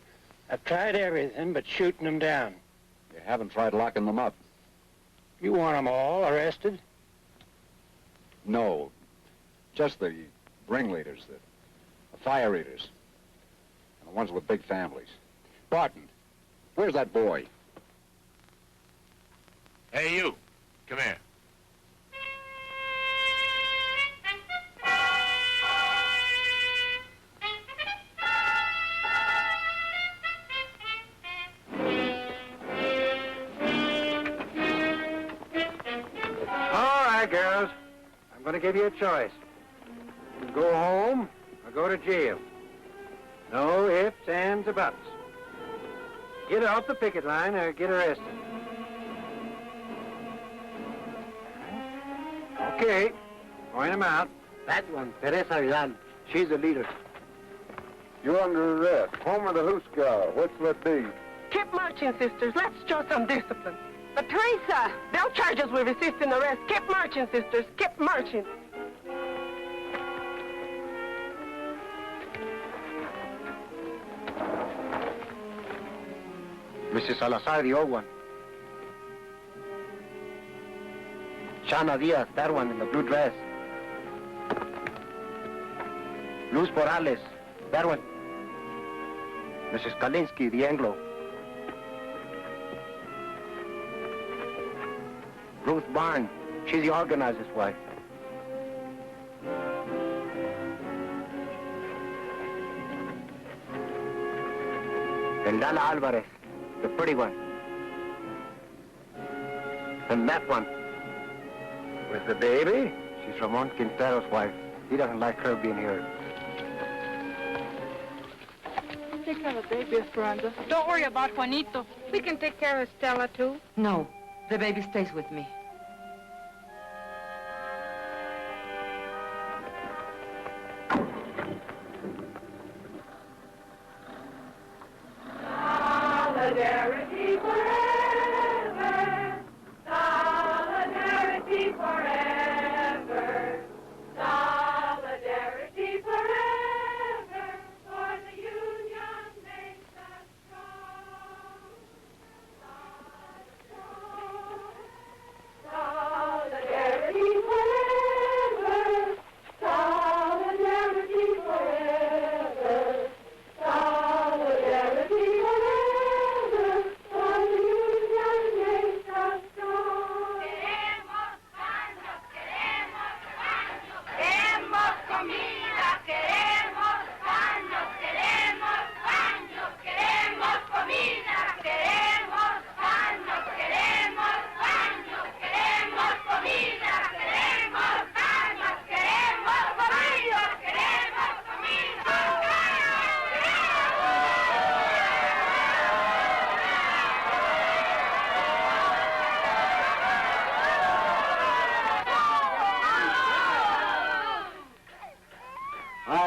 I've tried everything but shooting them down. You haven't tried locking them up. You want them all arrested? No. Just the ringleaders, the fire eaters. And the ones with big families. Barton, where's that boy? Hey, you. Come here. Girls, I'm going to give you a choice. You can go home or go to jail. No ifs, ands, or buts. Get off the picket line or get arrested. Okay, point them out. That one, Teresa Vidal. She's the leader. You're under arrest. Homer the Hoosegow. What's that be? Keep marching, sisters. Let's show some discipline. But Teresa, they'll charge us with resisting arrest. Keep marching, sisters. Keep marching. Mrs. Salazar, the old one. Shana Diaz, that one in the blue dress. Luz Morales, that one. Mrs. Kalinsky, the Anglo. Ruth Barn, she's the organizer's wife. And Lala Alvarez, the pretty one. And that one, with the baby, she's Ramon Quintero's wife. He doesn't like her being here. Take care of the baby, Esperanza. Don't worry about Juanito. We can take care of Stella, too. No, the baby stays with me. Solidarity forever. Solidarity forever. Solidarity forever. For the union makes us strong.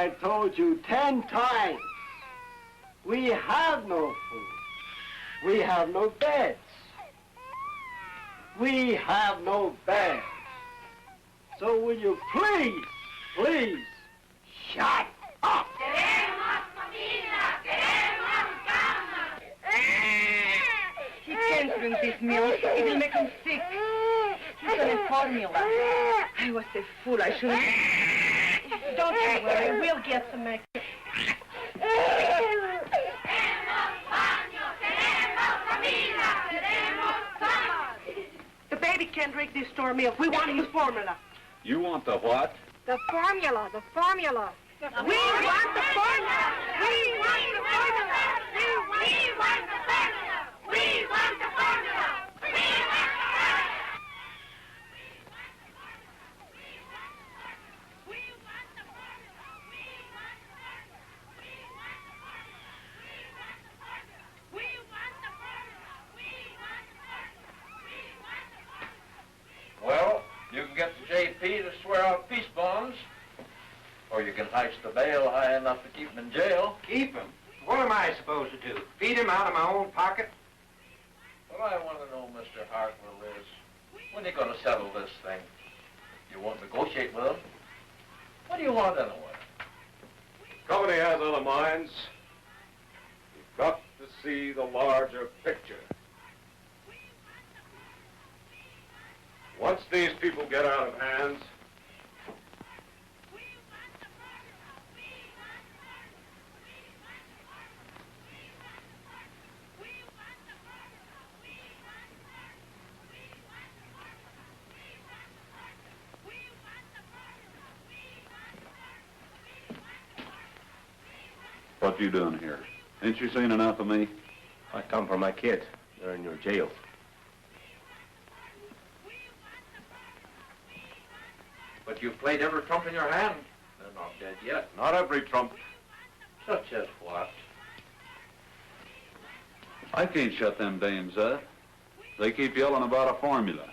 I told you 10 times. We have no food. We have no beds. We have no bags. So will you please, shut up? He can't drink this milk. It will make him sick. He's on a formula. I was a fool. I shouldn't... Don't you worry. We'll get some extra. The baby can't drink this store milk. We want his formula. You want the what? The formula, the formula. We want the formula. We want the formula. We want the formula. We want the formula. Well, you can get the JP to swear out peace bonds, or you can heist the bail high enough to keep him in jail. Keep him? What am I supposed to do? Feed him out of my own pocket? What I want to know, Mr. Hartwell, is when are you going to settle this thing? You won't negotiate with him? What do you want anyway? Company has other minds. You've got to see the larger picture. Once these people get out of hands, What you doing here? Ain't you seen enough of me? I come for my kids. They're in your jail. But you've played every trump in your hand. They're not dead yet. Not every trump. Such as what? I can't shut them dames up. They keep yelling about a formula.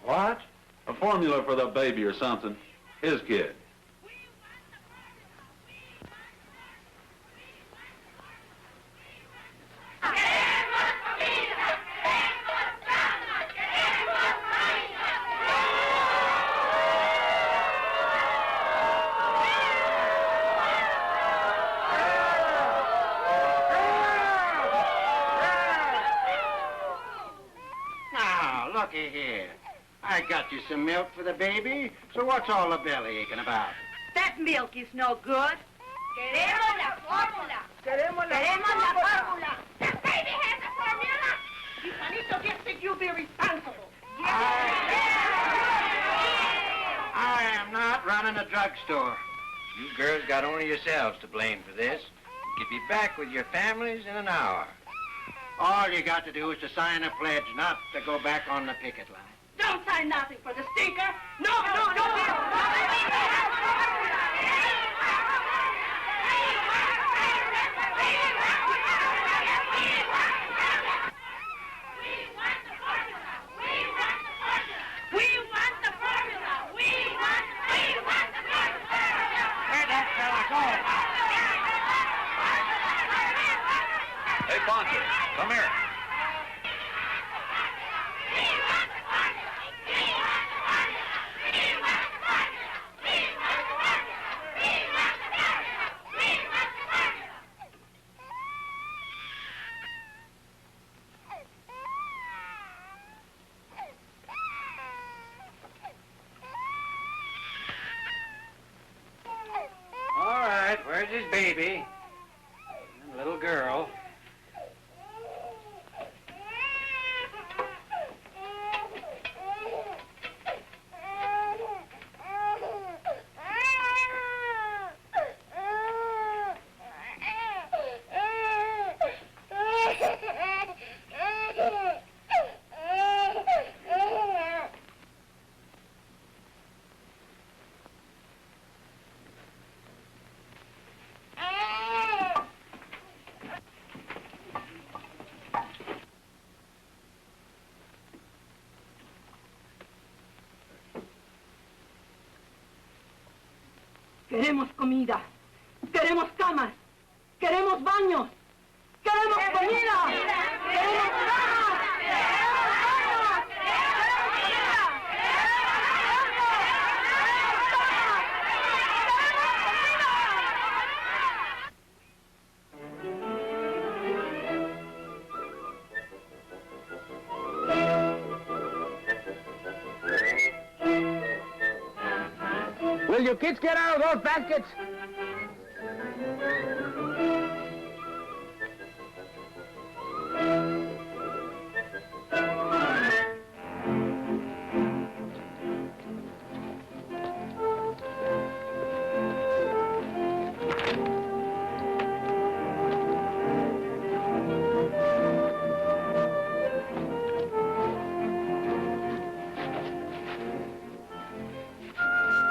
What? A formula for the baby or something. His kid. Now, looky here. I got you some milk for the baby, so what's all the belly aching about? That milk is no good. Queremos la fórmula. Queremos la fórmula. The baby has a formula. If Juanito gets sick, you'll be responsible. I am not running a drugstore. You girls got only yourselves to blame for this. You could be back with your families in an hour. All you got to do is to sign a pledge not to go back on the picket line. Don't sign nothing for the stinker. No. Where'd that fella go? Hey, Poncho, come here. All right, where's his baby? And little girl. Queremos comida. Queremos camas. Queremos baños. Queremos comida. Queremos camas. Will you kids get out of those baskets?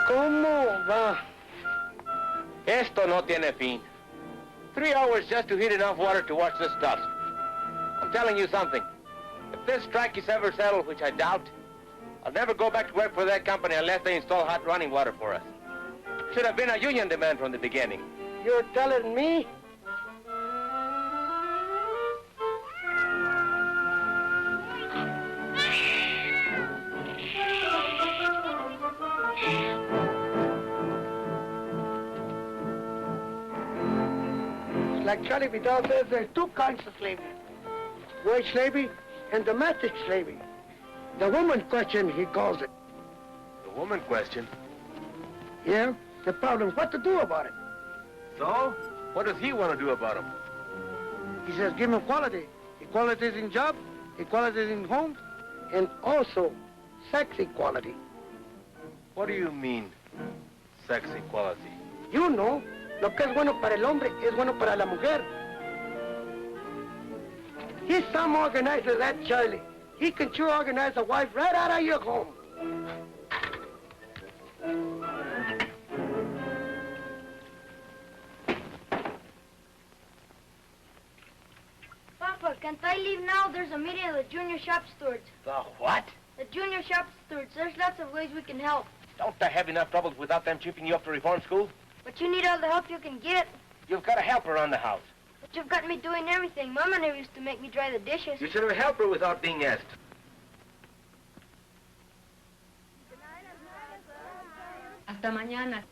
¿Cómo va? Esto no tiene fin. 3 hours just to heat enough water to wash the stuff. I'm telling you something. If this strike is ever settled, which I doubt, I'll never go back to work for that company unless they install hot running water for us. Should have been a union demand from the beginning. You're telling me? Like Charlie Vidal says, there's two kinds of slavery. Wage slavery and domestic slavery. The woman question, he calls it. The woman question? Yeah? The problem is what to do about it. So? What does he want to do about them? He says give them equality. Equality is in job, equality is in home, and also sex equality. What do you mean, sex equality? You know, lo que es bueno para el hombre es bueno para la mujer. He's some organizer, that Charlie. He can sure organize a wife right out of your home. Papa, can't I leave now? There's a meeting of the junior shop stewards. The what? The junior shop stewards. There's lots of ways we can help. Don't I have enough troubles without them chipping you up to reform school? But you need all the help you can get. You've got a helper around the house. But you've got me doing everything. Mama never used to make me dry the dishes. You should have a helper without being asked. Hasta mañana.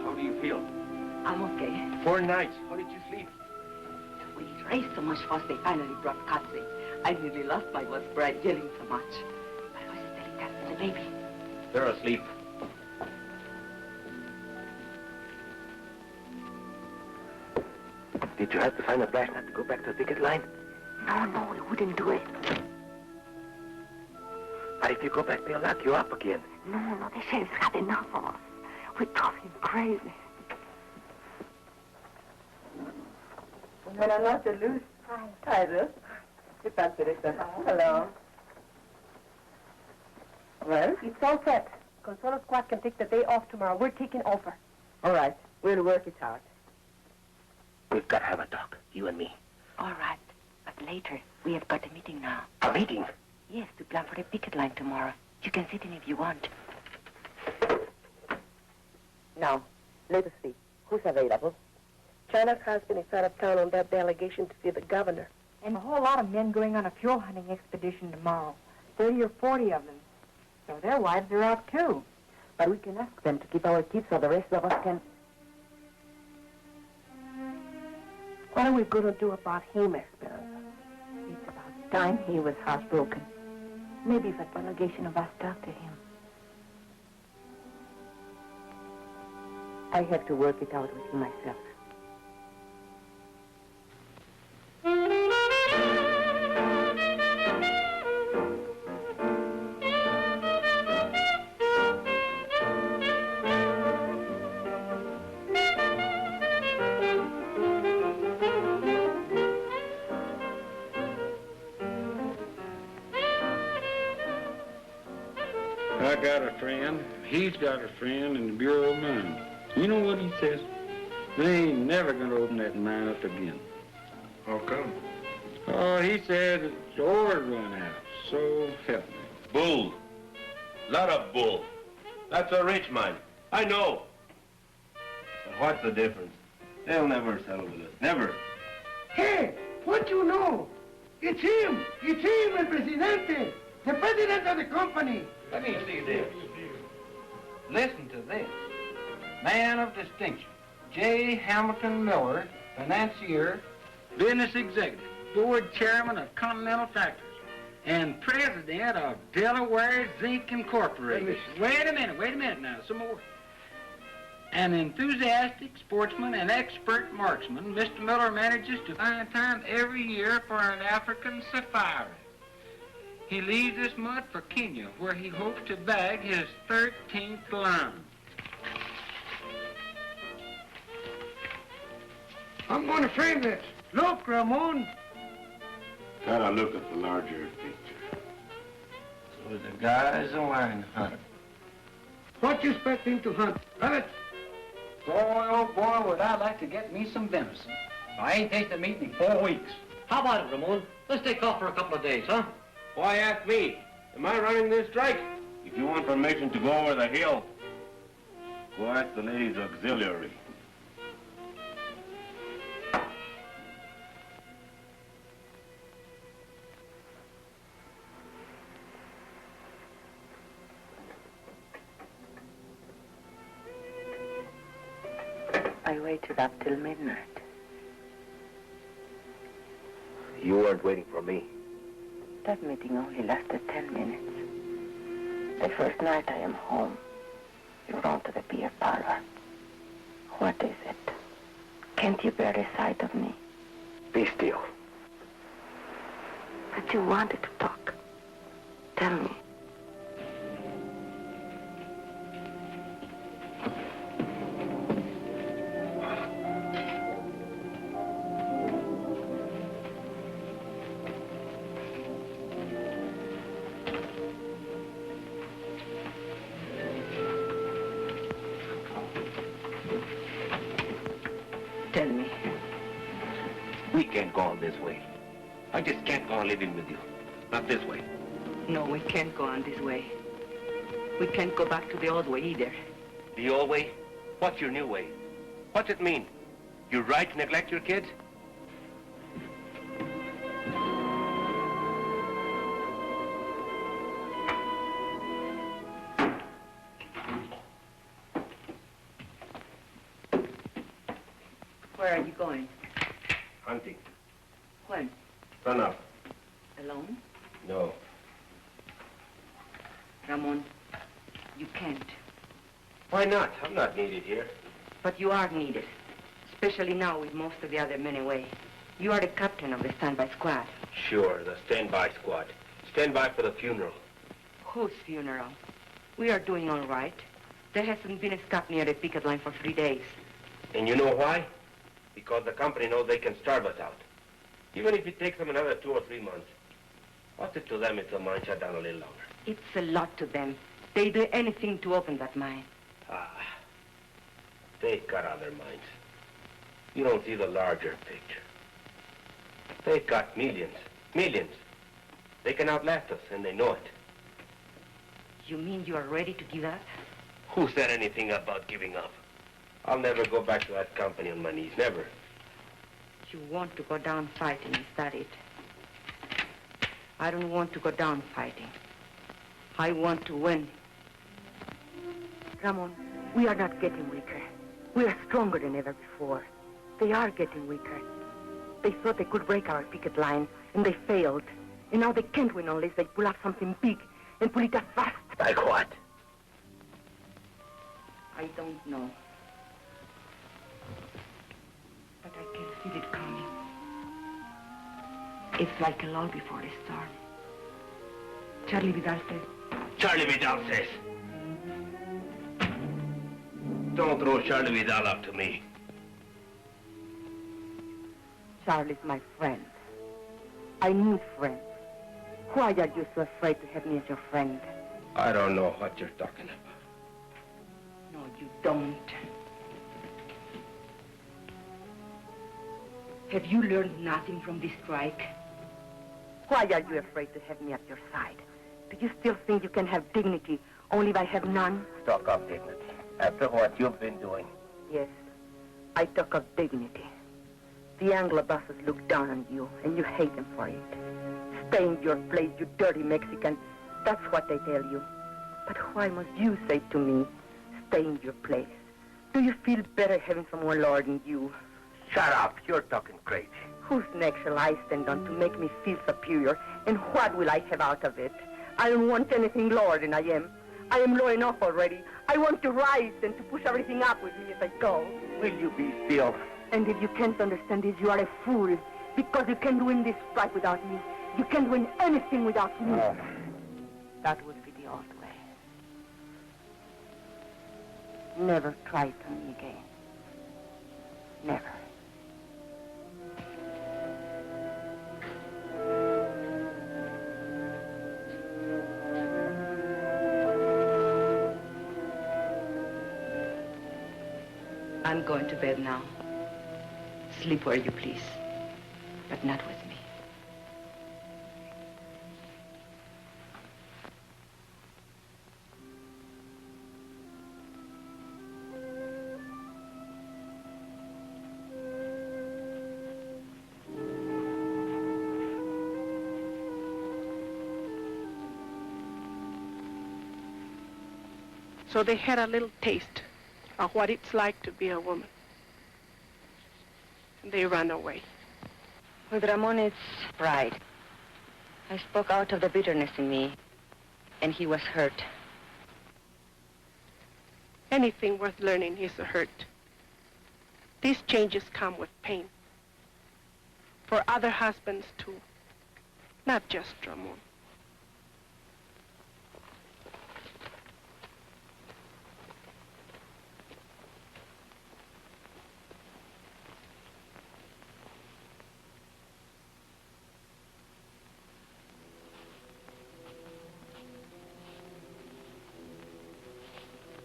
How do you feel? I'm okay. 4 nights. How did you sleep? We raised so much fuss, they finally brought Patsy. I nearly lost my voice for yelling so much. I was telling Patsy and the baby. They're asleep. Did you have to find a flashlight to go back to the picket line? No, we wouldn't do it. But if you go back, they'll lock you up again. No, the sheriff's had enough of us. We drove him crazy. Buenas noches, Luz. Hi, Ruth. ¿Qué tal, Teresa? Hello. Well? It's all set. Consuelo Squad can take the day off tomorrow. We're taking over. All right. We'll work it out. We've got to have a talk, you and me. All right. But later, we have got a meeting now. A meeting? Yes, to plan for the picket line tomorrow. You can sit in if you want. Now, let us see. Who's available? China's husband is out of town on that delegation to see the governor. And a whole lot of men going on a fuel hunting expedition tomorrow. 30 or 40 of them. So their wives are out too. But we can ask them to keep our kids so the rest of us can... What are we going to do about him, Esperanza? It's about time he was heartbroken. Maybe if a delegation of us talk to him. I have to work it out with him myself. I got a friend, he's got a friend in the Bureau of Mines. You know what he says? They ain't never gonna open that mine up again. How come? Oh, he said the ore run out, so help me. Bull. Lot of bull. That's a rich man. I know. But what's the difference? They'll never settle with us. Never. Hey, what you know? It's him. It's him, El Presidente. The president of the company. Let me see this. Listen to this. Man of distinction, J. Hamilton Miller, financier, business executive, board chairman of Continental Factories, and president of Delaware Zinc Incorporated. Wait a minute now, some more. An enthusiastic sportsman and expert marksman, Mr. Miller manages to find time every year for an African safari. He leaves this mud for Kenya, where he hopes to bag his 13th lion. I'm going to frame this. Look, Ramon. Gotta look at the larger picture. So the guy's a lion hunter. What you expect him to hunt? Rabbit? Boy, oh boy, would I like to get me some venison. I ain't tasted meat in 4 weeks. How about it, Ramon? Let's take off for a couple of days, huh? Why ask me? Am I running this strike? If you want permission to go over the hill, go ask the ladies' auxiliary. I waited up till midnight. You weren't waiting for me. That meeting only lasted 10 minutes. The first night I am home, you run to the beer parlor. What is it? Can't you bear the sight of me? Be still. But you wanted to talk. Tell me. Tell me. We can't go on this way. I just can't go on living with you. Not this way. No, we can't go on this way. We can't go back to the old way either. The old way? What's your new way? What's it mean? You're right to neglect your kids? Where are you going? Hunting. When? Run up. Alone? No. Ramon, you can't. Why not? I'm not needed here. But you are needed. Especially now with most of the other men away. You are the captain of the standby squad. Sure, the standby squad. Stand by for the funeral. Whose funeral? We are doing all right. There hasn't been a scot near the picket line for 3 days. And you know why? Because the company knows they can starve us out. Even if it takes them another 2 or 3 months. What's it to them if the mine shut down a little longer? It's a lot to them. They do anything to open that mine. They've got other minds. You don't see the larger picture. They've got millions. Millions. They can outlast us, and they know it. You mean you are ready to give up? Who said anything about giving up? I'll never go back to that company on my knees. Never. You want to go down fighting, is that it? I don't want to go down fighting. I want to win. Ramon, we are not getting weaker. We are stronger than ever before. They are getting weaker. They thought they could break our picket line, and they failed. And now they can't win unless they pull out something big and pull it up fast. Like what? I don't know. But I can feel it coming. It's like a lull before a storm. Charlie Vidal says. Charlie Vidal says. Don't throw Charlie Vidal up to me. Charlie's my friend. I need friends. Why are you so afraid to have me as your friend? I don't know what you're talking about. No, you don't. Have you learned nothing from this strike? Why are you afraid to have me at your side? Do you still think you can have dignity only if I have none? Talk of dignity. After what you've been doing. Yes, I talk of dignity. The Anglo bosses look down on you, and you hate them for it. Stay in your place, you dirty Mexican. That's what they tell you. But why must you say to me, stay in your place? Do you feel better having someone lording you? Shut up. You're talking crazy. Whose neck shall I stand on to make me feel superior? And what will I have out of it? I don't want anything lower than I am. I am low enough already. I want to rise and to push everything up with me as I go. Will you be still? And if you can't understand this, you are a fool. Because you can't win this fight without me. You can't win anything without me. Oh. That would be the old way. Never try it on me again. Never. I'm going to bed now. Sleep where you please, but not with me. So they had a little taste of what it's like to be a woman. And they ran away. With Ramon, it's pride. I spoke out of the bitterness in me, and he was hurt. Anything worth learning is a hurt. These changes come with pain. For other husbands, too. Not just Ramon.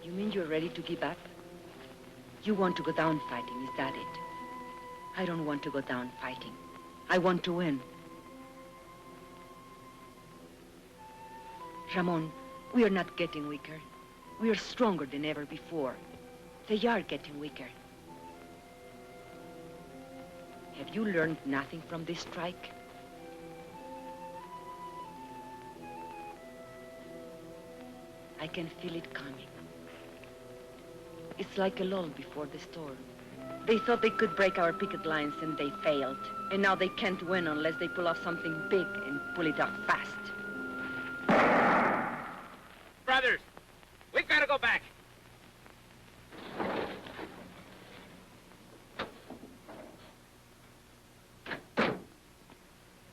You mean you're ready to give up? You want to go down fighting, is that it? I don't want to go down fighting. I want to win. Ramon, we are not getting weaker. We are stronger than ever before. They are getting weaker. Have you learned nothing from this strike? I can feel it coming. It's like a lull before the storm. They thought they could break our picket lines and they failed. And now they can't win unless they pull off something big and pull it off fast. Brothers, we've got to go back.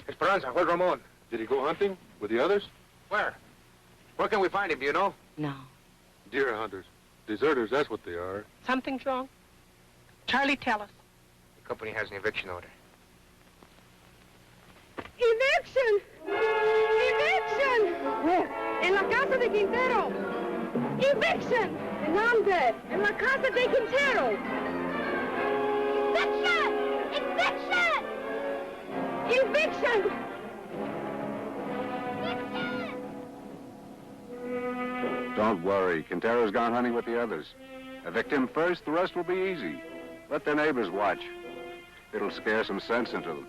Esperanza, where's Ramon? Did he go hunting with the others? Where? Where can we find him, do you know? No. Deer hunters. Deserters, that's what they are. Something's wrong? Charlie, tell us. The company has an eviction order. ¡Eviction! ¡Eviction! Where? En la casa de Quintero. ¡Eviction! ¿En dónde? En la casa de Quintero. ¡Eviction! ¡Eviction! ¡Eviction! Don't worry. Quintero's gone hunting with the others. Evict him first, the rest will be easy. Let their neighbors watch. It'll scare some sense into them.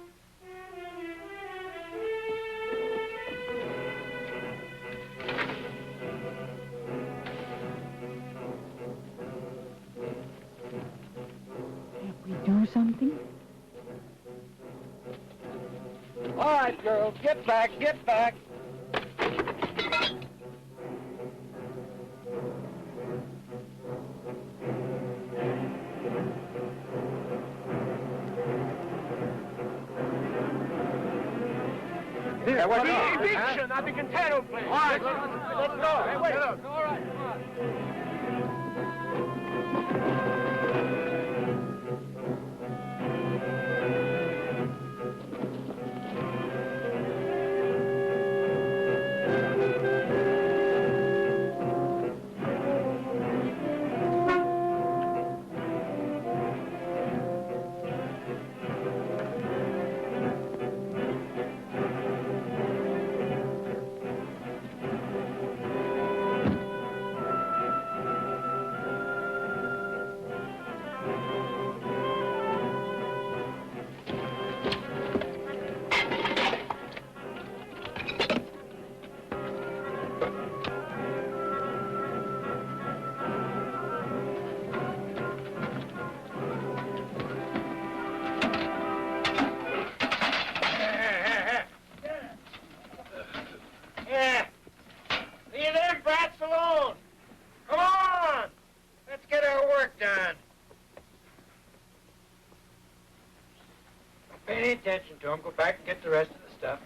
We do something? All right, girls, get back, get back. Here, what's The up? eviction at the Quintero place. All right, let's go. Hey, wait. All right, come on. any attention to him. Go back and get the rest of the stuff.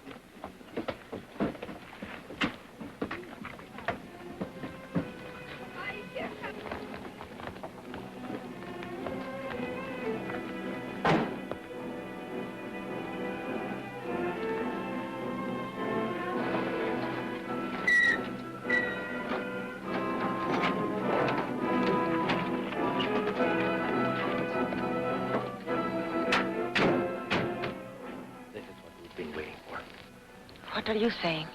What are you saying?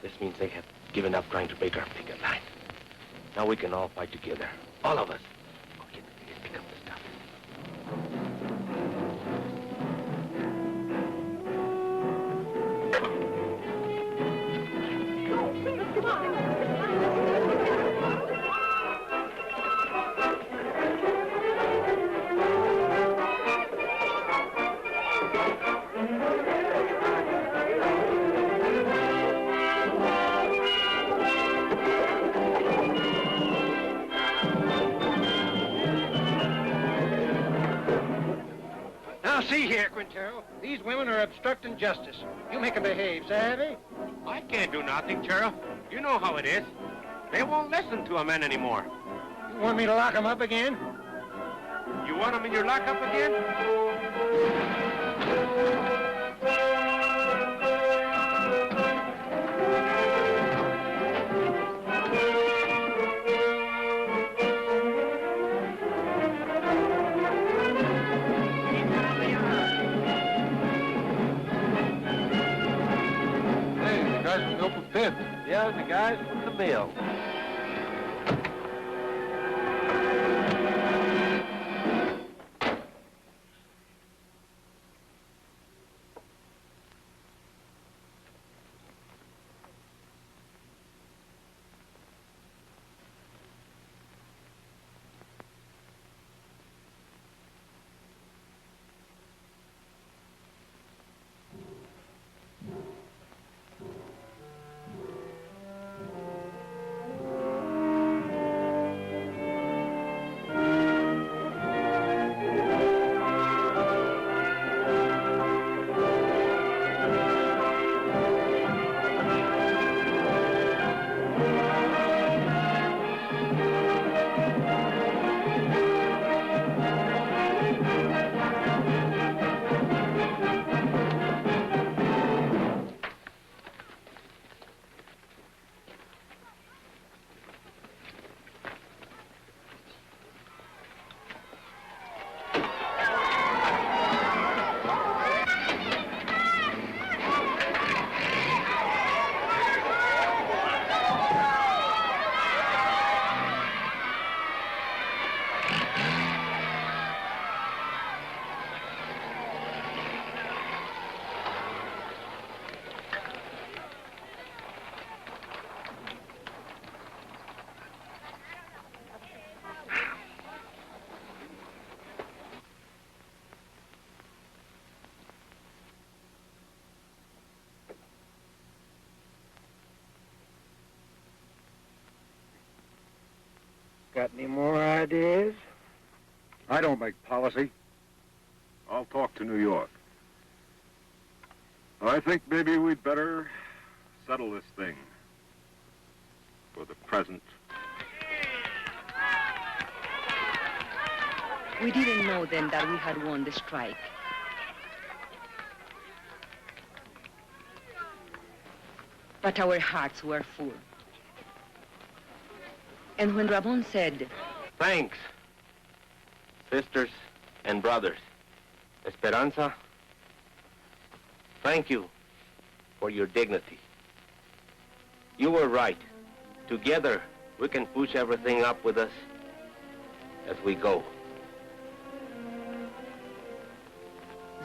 This means they have given up trying to break our picket line. Now we can all fight together. All of us. Go get the biggest, pick up the stuff. Now, see here, Quintero. These women are obstructing justice. You make them behave, savvy? I can't do nothing, Sheriff. You know how it is. They won't listen to a man anymore. You want me to lock them up again? You want them in your lockup again? Yeah, the guys from the mill. Got any more ideas? I don't make policy. I'll talk to New York. I think maybe we'd better settle this thing for the present. We didn't know then that we had won the strike. But our hearts were full. And when Ramon said, Thanks, sisters and brothers. Esperanza, thank you for your dignity. You were right. Together, we can push everything up with us as we go.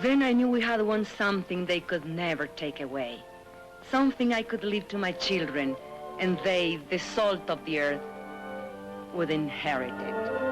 then I knew we had won something they could never take away. Something I could leave to my children, and they, the salt of the earth, would inherit it.